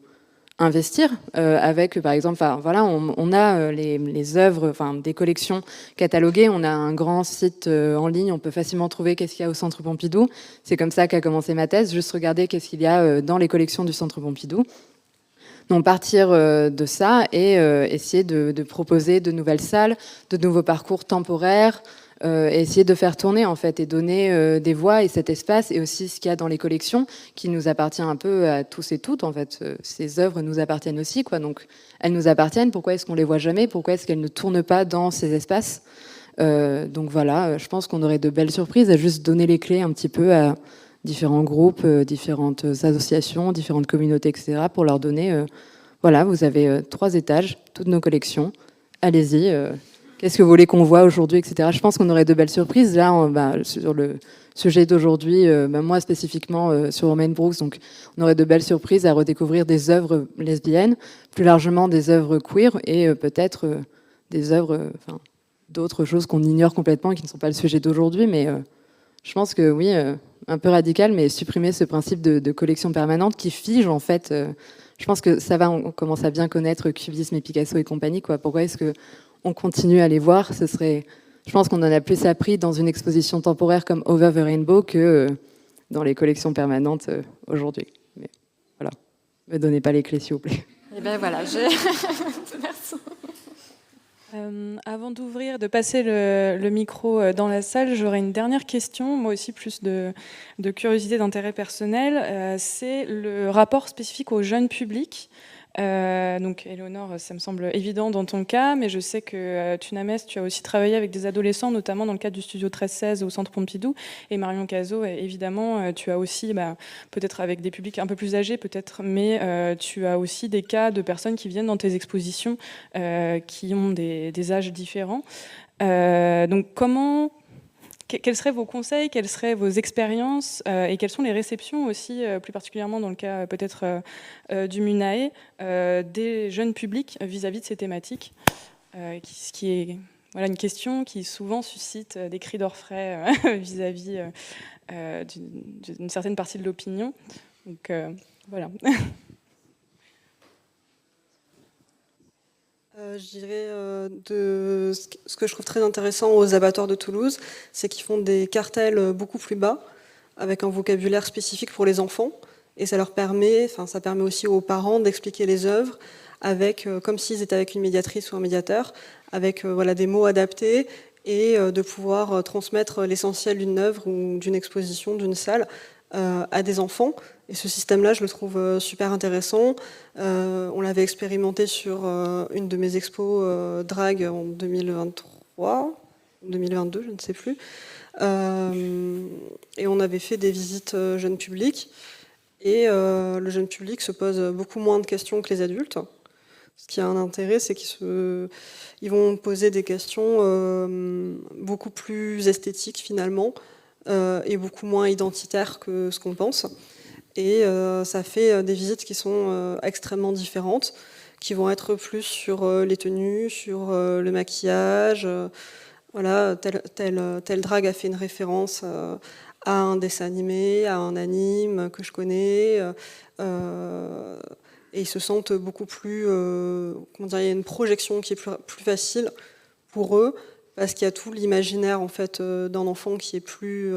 investir avec, par exemple, voilà, on a les œuvres, enfin, des collections cataloguées. On a un grand site en ligne, on peut facilement trouver qu'est-ce qu'il y a au Centre Pompidou. C'est comme ça qu'a commencé ma thèse, juste regarder qu'est-ce qu'il y a dans les collections du Centre Pompidou. Donc partir de ça et essayer de proposer de nouvelles salles, de nouveaux parcours temporaires, essayer de faire tourner en fait et donner des voix et cet espace et aussi ce qu'il y a dans les collections qui nous appartient un peu à tous et toutes en fait. Ces œuvres nous appartiennent aussi quoi, donc elles nous appartiennent. Pourquoi est-ce qu'on les voit jamais? Pourquoi est-ce qu'elles ne tournent pas dans ces espaces? Donc voilà, je pense qu'on aurait de belles surprises à juste donner les clés un petit peu à différents groupes, différentes associations, différentes communautés, etc. pour leur donner, voilà, vous avez 3 étages, toutes nos collections, allez-y, qu'est-ce que vous voulez qu'on voit aujourd'hui, etc. Je pense qu'on aurait de belles surprises. Là, sur le sujet d'aujourd'hui, moi spécifiquement sur Romaine Brooks, donc on aurait de belles surprises à redécouvrir des œuvres lesbiennes, plus largement des œuvres queer et peut-être des œuvres, d'autres choses qu'on ignore complètement et qui ne sont pas le sujet d'aujourd'hui, mais je pense que oui, un peu radical, mais supprimer ce principe de collection permanente qui fige en fait. Je pense que ça va, on commence à bien connaître Cubisme et Picasso et compagnie, quoi. Pourquoi est-ce que on continue à les voir? Ce serait, je pense qu'on en a plus appris dans une exposition temporaire comme Over the Rainbow que dans les collections permanentes aujourd'hui. Mais voilà, ne me donnez pas les clés s'il vous plaît. Et ben voilà, merci. Avant d'ouvrir, de passer le micro dans la salle, j'aurais une dernière question, moi aussi plus de curiosité, d'intérêt personnel. C'est le rapport spécifique au jeune public. Donc Éléonore, ça me semble évident dans ton cas, mais je sais que Tunamès, tu as aussi travaillé avec des adolescents, notamment dans le cadre du studio 1316 au Centre Pompidou, et Marion Cazot, évidemment, tu as aussi, peut-être avec des publics un peu plus âgés, peut-être, mais tu as aussi des cas de personnes qui viennent dans tes expositions qui ont des âges différents. Donc quels seraient vos conseils, quelles seraient vos expériences et quelles sont les réceptions aussi, plus particulièrement dans le cas peut-être du MUNAE, des jeunes publics vis-à-vis de ces thématiques, ce qui est voilà, une question qui souvent suscite des cris d'orfraie vis-à-vis d'une certaine partie de l'opinion. Donc voilà. Je dirais ce que je trouve très intéressant aux abattoirs de Toulouse, c'est qu'ils font des cartels beaucoup plus bas, avec un vocabulaire spécifique pour les enfants. Et ça permet aussi aux parents d'expliquer les œuvres avec, comme s'ils étaient avec une médiatrice ou un médiateur, avec des mots adaptés et de pouvoir transmettre l'essentiel d'une œuvre ou d'une exposition, d'une salle à des enfants. Et ce système-là, je le trouve super intéressant. On l'avait expérimenté sur une de mes expos drag en 2023, 2022, je ne sais plus. Et on avait fait des visites jeunes publics. Et le jeune public se pose beaucoup moins de questions que les adultes. Ce qui a un intérêt, c'est qu'ils vont poser des questions beaucoup plus esthétiques finalement et beaucoup moins identitaires que ce qu'on pense. Et ça fait des visites qui sont extrêmement différentes, qui vont être plus sur les tenues, sur le maquillage. Voilà, tel drag a fait une référence à un dessin animé, à un anime que je connais. Et ils se sentent beaucoup plus... comment dire, il y a une projection qui est plus facile pour eux, parce qu'il y a tout l'imaginaire en fait, d'un enfant qui est plus...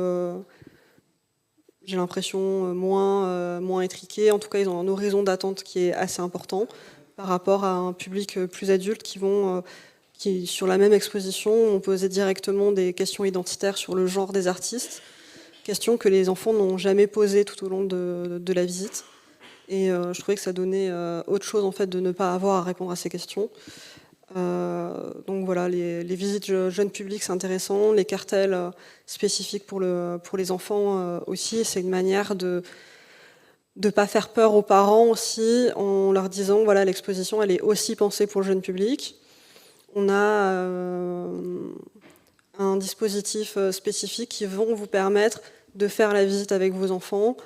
j'ai l'impression moins étriqué. En tout cas, ils ont un horizon d'attente qui est assez important par rapport à un public plus adulte qui, sur la même exposition, ont posé directement des questions identitaires sur le genre des artistes, questions que les enfants n'ont jamais posées tout au long de la visite. Et je trouvais que ça donnait autre chose en fait, de ne pas avoir à répondre à ces questions. Donc voilà, les visites jeunes publics, c'est intéressant. Les cartels spécifiques pour les enfants aussi, c'est une manière de ne pas faire peur aux parents aussi, en leur disant, voilà, l'exposition, elle est aussi pensée pour le jeune public. On a un dispositif spécifique qui vont vous permettre de faire la visite avec vos enfants.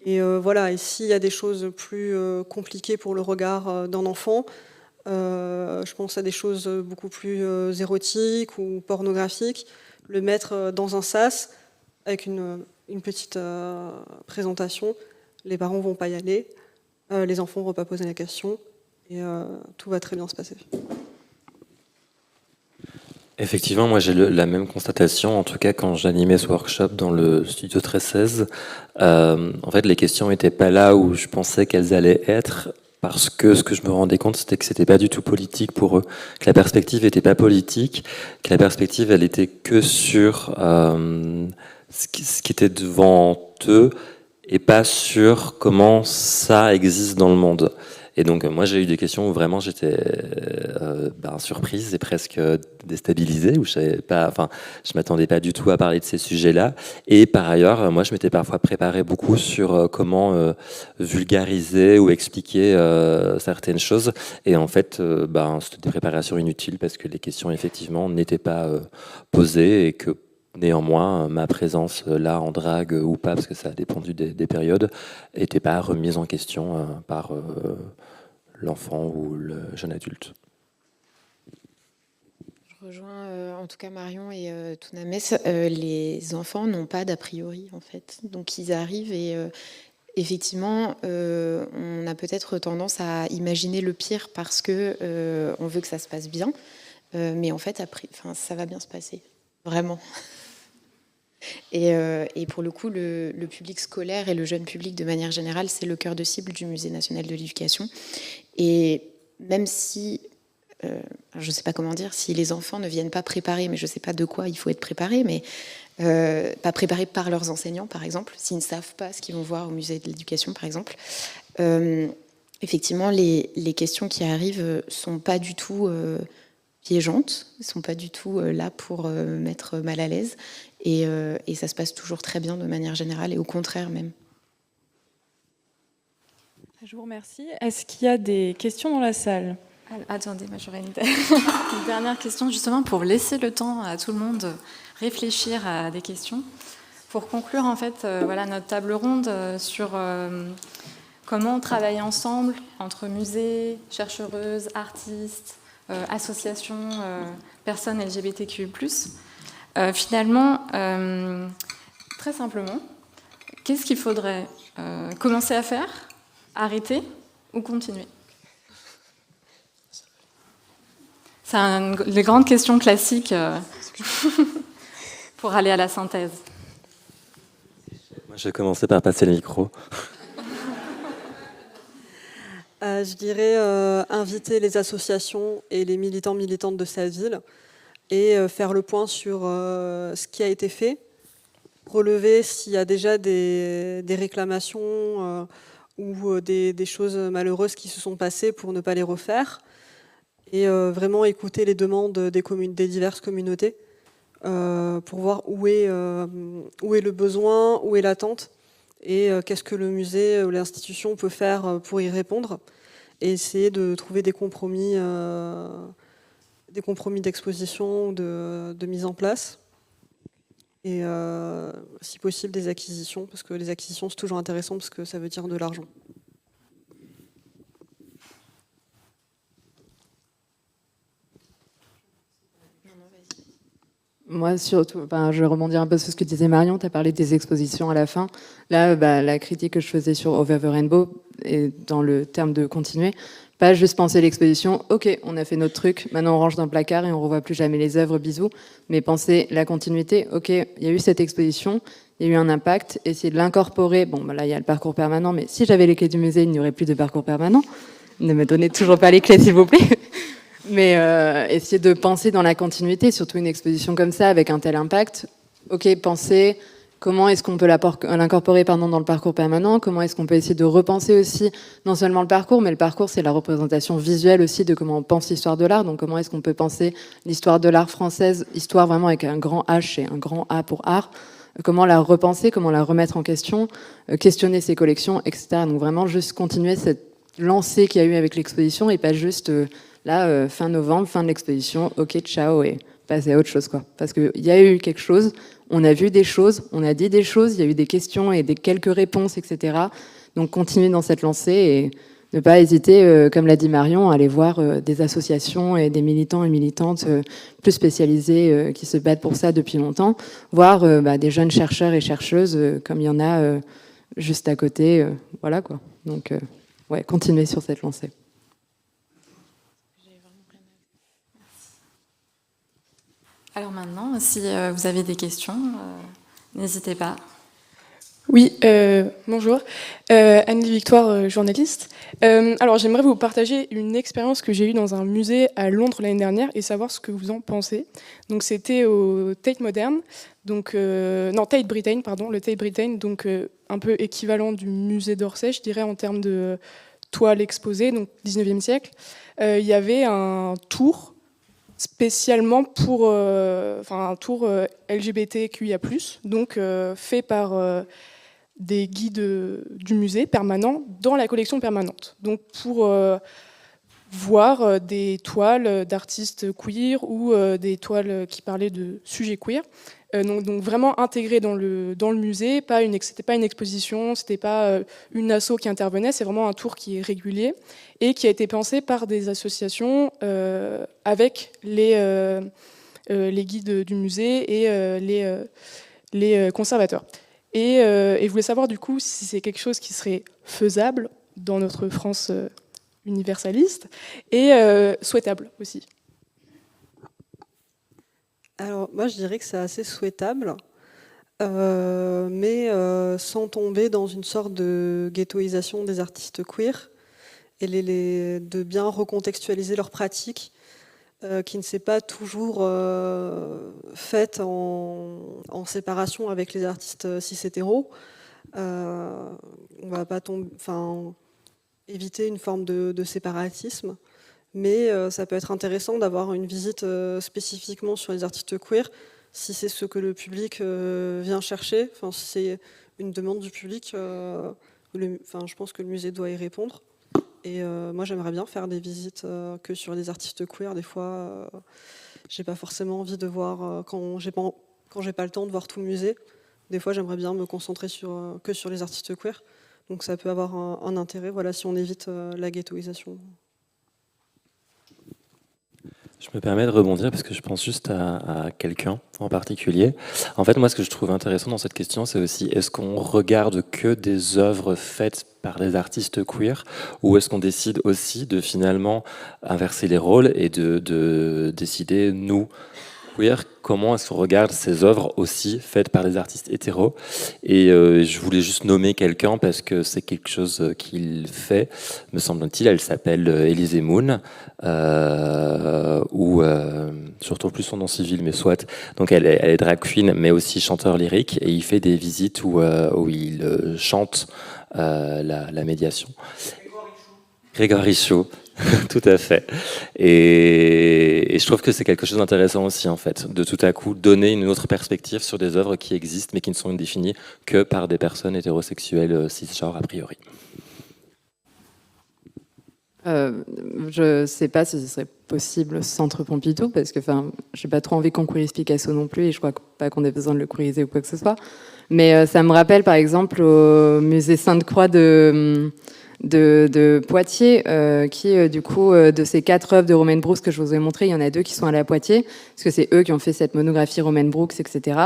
Et voilà, et s'il y a des choses plus compliquées pour le regard d'un enfant, je pense à des choses beaucoup plus érotiques ou pornographiques, le mettre dans un sas avec une petite présentation. Les parents ne vont pas y aller, les enfants ne vont pas poser la question, et tout va très bien se passer. Effectivement, moi j'ai la même constatation, en tout cas quand j'animais ce workshop dans le studio 1316. En fait, les questions n'étaient pas là où je pensais qu'elles allaient être, parce que ce que je me rendais compte, c'était que c'était pas du tout politique pour eux, que la perspective n'était pas politique, que la perspective, elle était que sur ce qui était devant eux, et pas sur comment ça existe dans le monde. Et donc moi j'ai eu des questions où vraiment j'étais surprise et presque déstabilisée, où je m'attendais pas du tout à parler de ces sujets-là. Et par ailleurs, moi je m'étais parfois préparé beaucoup sur comment vulgariser ou expliquer certaines choses. Et en fait, c'était des préparations inutiles, parce que les questions effectivement n'étaient pas posées, et que néanmoins, ma présence là en drague ou pas, parce que ça a dépendu des périodes, n'était pas remise en question par l'enfant ou le jeune adulte. Je rejoins en tout cas Marion et Tounamès. Les enfants n'ont pas d'a priori en fait. Donc ils arrivent et effectivement, on a peut-être tendance à imaginer le pire parce que on veut que ça se passe bien. Mais en fait, ça va bien se passer. Vraiment. Et pour le coup, le public scolaire et le jeune public de manière générale, c'est le cœur de cible du Musée national de l'éducation. Et même si, je ne sais pas comment dire, si les enfants ne viennent pas préparés, mais je ne sais pas de quoi il faut être préparé, mais pas préparés par leurs enseignants, par exemple, s'ils ne savent pas ce qu'ils vont voir au Musée de l'éducation, par exemple, effectivement, les questions qui arrivent ne sont pas du tout piégeantes, ne sont pas du tout là pour mettre mal à l'aise. Et ça se passe toujours très bien de manière générale, et au contraire même. Je vous remercie. Est-ce qu'il y a des questions dans la salle ? Attendez, moi j'aurais une dernière question, justement, pour laisser le temps à tout le monde de réfléchir à des questions. Pour conclure, en fait, notre table ronde sur comment travailler ensemble entre musées, chercheuses, artistes, associations, personnes LGBTQ+. Finalement, très simplement, qu'est-ce qu'il faudrait commencer à faire, arrêter ou continuer? C'est les grandes questions classiques pour aller à la synthèse. Moi, je vais commencer par passer le micro. Je dirais inviter les associations et les militants, militantes de sa ville et faire le point sur ce qui a été fait, relever s'il y a déjà des réclamations ou des choses malheureuses qui se sont passées pour ne pas les refaire, et vraiment écouter les demandes des diverses communautés pour voir où est le besoin, où est l'attente, et qu'est-ce que le musée ou l'institution peut faire pour y répondre, et essayer de trouver des compromis d'exposition, de mise en place, et si possible des acquisitions, parce que les acquisitions c'est toujours intéressant parce que ça veut dire de l'argent. Moi, surtout, je vais rebondir un peu sur ce que disait Marion. Tu as parlé des expositions à la fin. Là, la critique que je faisais sur Over the Rainbow, et dans le terme de continuer, pas juste penser l'exposition, ok, on a fait notre truc, maintenant on range dans le placard et on ne revoit plus jamais les œuvres, bisous, mais penser la continuité, ok, il y a eu cette exposition, il y a eu un impact, essayer de l'incorporer. Bon, là, il y a le parcours permanent, mais si j'avais les clés du musée, il n'y aurait plus de parcours permanent. Ne me donnez toujours pas les clés, s'il vous plaît. Mais essayer de penser dans la continuité, surtout une exposition comme ça, avec un tel impact. Ok, penser comment est-ce qu'on peut l'incorporer dans le parcours permanent, comment est-ce qu'on peut essayer de repenser aussi, non seulement le parcours, mais le parcours, c'est la représentation visuelle aussi de comment on pense l'histoire de l'art. Donc comment est-ce qu'on peut penser l'histoire de l'art française, histoire vraiment avec un grand H et un grand A pour art, comment la repenser, comment la remettre en question, questionner ses collections, etc. Donc vraiment juste continuer cette lancée qu'il y a eu avec l'exposition et pas juste... Là, fin novembre, fin de l'exposition, ok, ciao, et passer à autre chose, quoi. Parce qu'il y a eu quelque chose, on a vu des choses, on a dit des choses, il y a eu des questions et quelques réponses, etc. Donc, continuer dans cette lancée et ne pas hésiter, comme l'a dit Marion, à aller voir des associations et des militants et militantes plus spécialisés qui se battent pour ça depuis longtemps, voir des jeunes chercheurs et chercheuses, comme il y en a juste à côté. Voilà, quoi. Donc, ouais, continuer sur cette lancée. Alors maintenant, si vous avez des questions, n'hésitez pas. Oui, bonjour. Anne-Lie Victoire, journaliste. Alors j'aimerais vous partager une expérience que j'ai eue dans un musée à Londres l'année dernière et savoir ce que vous en pensez. Donc c'était au Tate Modern, Tate Britain, pardon, le Tate Britain, donc un peu équivalent du musée d'Orsay, je dirais, en termes de toile exposée, donc 19e siècle. Il y avait un tour spécialement pour un tour LGBTQIA+, donc fait par des guides du musée permanents dans la collection permanente. Donc pour voir des toiles d'artistes queer ou des toiles qui parlaient de sujets queer. Donc vraiment intégré dans le musée, c'était pas une exposition, c'était pas une asso qui intervenait, c'est vraiment un tour qui est régulier et qui a été pensé par des associations avec les guides du musée et les conservateurs. Et je voulais savoir du coup si c'est quelque chose qui serait faisable dans notre France universaliste et souhaitable aussi. Alors moi je dirais que c'est assez souhaitable, mais sans tomber dans une sorte de ghettoisation des artistes queer et de bien recontextualiser leurs pratiques qui ne s'est pas toujours faite en séparation avec les artistes cis-hétéros. On va pas éviter une forme de séparatisme. Mais ça peut être intéressant d'avoir une visite spécifiquement sur les artistes queer, si c'est ce que le public vient chercher, si c'est une demande du public, je pense que le musée doit y répondre. Et moi, j'aimerais bien faire des visites que sur les artistes queer. Des fois, j'ai pas forcément envie de voir, quand j'ai pas le temps de voir tout le musée, des fois, j'aimerais bien me concentrer que sur les artistes queer. Donc ça peut avoir un intérêt, voilà, si on évite la ghettoisation. Je me permets de rebondir parce que je pense juste à quelqu'un en particulier. En fait, moi, ce que je trouve intéressant dans cette question, c'est aussi, est-ce qu'on regarde que des œuvres faites par des artistes queer, ou est-ce qu'on décide aussi de finalement inverser les rôles et de décider, nous, queer, comment est-ce qu'on regarde ces œuvres aussi faites par des artistes hétéros. Et je voulais juste nommer quelqu'un parce que c'est quelque chose qu'il fait, me semble-t-il. Elle s'appelle Élisée Moon, ou je retrouve plus son nom civil, mais soit. Donc elle est drag queen, mais aussi chanteur lyrique, et il fait des visites où il chante la médiation. Grégory Chaud, tout à fait. Et je trouve que c'est quelque chose d'intéressant aussi, en fait, de tout à coup donner une autre perspective sur des œuvres qui existent, mais qui ne sont définies que par des personnes hétérosexuelles cisgenres, a priori. Je ne sais pas si ce serait possible Centre Pompidou, parce que je n'ai pas trop envie qu'on queerise Picasso non plus, et je crois pas qu'on ait besoin de le queeriser ou quoi que ce soit. Mais ça me rappelle, par exemple, au musée Sainte-Croix de Poitiers, qui, du coup, de ces 4 œuvres de Romaine Brooks que je vous ai montrées, il y en a 2 qui sont allées à Poitiers, parce que c'est eux qui ont fait cette monographie Romaine Brooks, etc.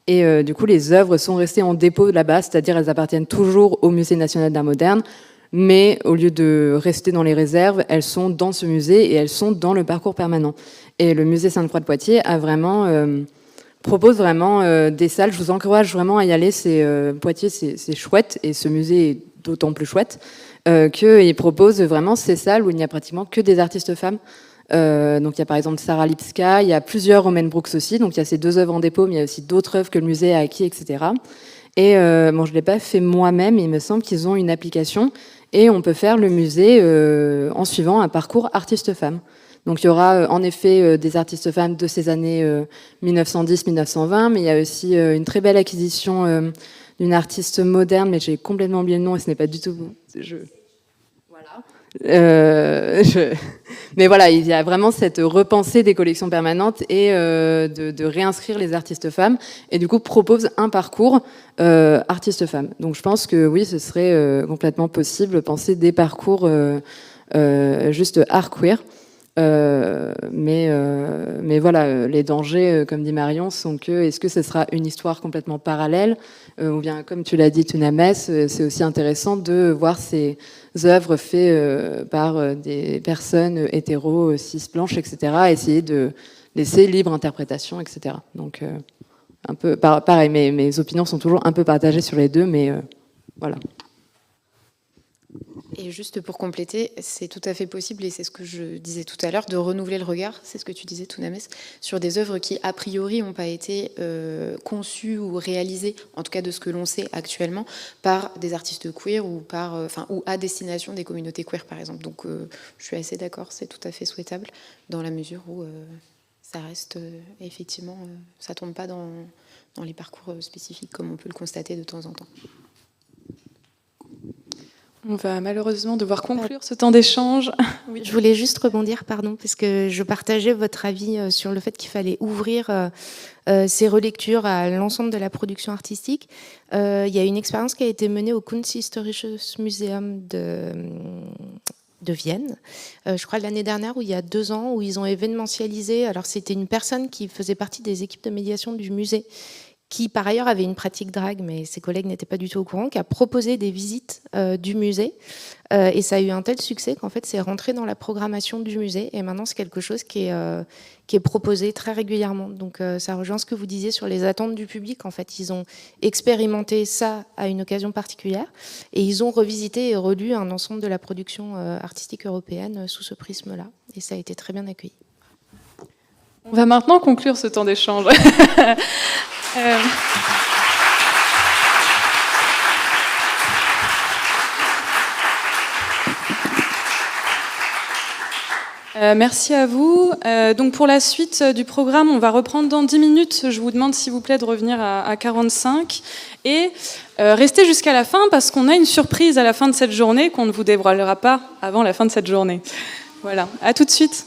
Et du coup, les œuvres sont restées en dépôt là-bas, c'est-à-dire elles appartiennent toujours au Musée national d'art moderne, mais au lieu de rester dans les réserves, elles sont dans ce musée et elles sont dans le parcours permanent. Et le musée Sainte-Croix de Poitiers a propose vraiment des salles. Je vous encourage vraiment à y aller. Poitiers, c'est chouette, et ce musée est d'autant plus chouette qu'il propose vraiment ces salles où il n'y a pratiquement que des artistes femmes. Donc il y a par exemple Sarah Lipska, il y a plusieurs Romaine Brooks aussi, donc il y a ces 2 œuvres en dépôt, mais il y a aussi d'autres œuvres que le musée a acquis, etc. Et je ne l'ai pas fait moi-même, il me semble qu'ils ont une application, et on peut faire le musée en suivant un parcours artiste-femme. Donc il y aura en effet des artistes femmes de ces années 1910-1920, mais il y a aussi une très belle acquisition d'une artiste moderne, mais j'ai complètement oublié le nom et ce n'est pas du tout... Mais voilà, il y a vraiment cette repensée des collections permanentes et de réinscrire les artistes femmes, et du coup propose un parcours artiste femme. Donc je pense que oui, ce serait complètement possible de penser des parcours juste art queer. Mais voilà, les dangers, comme dit Marion, sont que est-ce que ce sera une histoire complètement parallèle, ou bien, comme tu l'as dit, Tounames, c'est aussi intéressant de voir ces œuvres faites par des personnes hétéros, cis, blanches, etc., essayer de laisser libre interprétation, etc. Donc, un peu pareil, mes opinions sont toujours un peu partagées sur les deux, mais voilà. Et juste pour compléter, c'est tout à fait possible, et c'est ce que je disais tout à l'heure, de renouveler le regard, c'est ce que tu disais, Tounames, sur des œuvres qui, a priori, n'ont pas été conçues ou réalisées, en tout cas de ce que l'on sait actuellement, par des artistes queer ou à destination des communautés queer, par exemple. Donc, je suis assez d'accord, c'est tout à fait souhaitable, dans la mesure où ça reste, effectivement, ça ne tombe pas dans les parcours spécifiques, comme on peut le constater de temps en temps. On va malheureusement devoir conclure ce temps d'échange. Oui. Je voulais juste rebondir, pardon, parce que je partageais votre avis sur le fait qu'il fallait ouvrir ces relectures à l'ensemble de la production artistique. Il y a une expérience qui a été menée au Kunsthistorisches Museum de Vienne, je crois l'année dernière, ou il y a 2 ans, où ils ont événementialisé. Alors c'était une personne qui faisait partie des équipes de médiation du musée, qui par ailleurs avait une pratique drague, mais ses collègues n'étaient pas du tout au courant, qui a proposé des visites du musée. Et ça a eu un tel succès qu'en fait, c'est rentré dans la programmation du musée. Et maintenant, c'est quelque chose qui est proposé très régulièrement. Donc ça rejoint ce que vous disiez sur les attentes du public. En fait, ils ont expérimenté ça à une occasion particulière, et ils ont revisité et relu un ensemble de la production artistique européenne sous ce prisme-là. Et ça a été très bien accueilli. On va maintenant conclure ce temps d'échange. Merci à vous. Donc pour la suite du programme, on va reprendre dans 10 minutes. Je vous demande s'il vous plaît de revenir à 45 et restez jusqu'à la fin, parce qu'on a une surprise à la fin de cette journée qu'on ne vous dévoilera pas avant la fin de cette journée. Voilà, à tout de suite.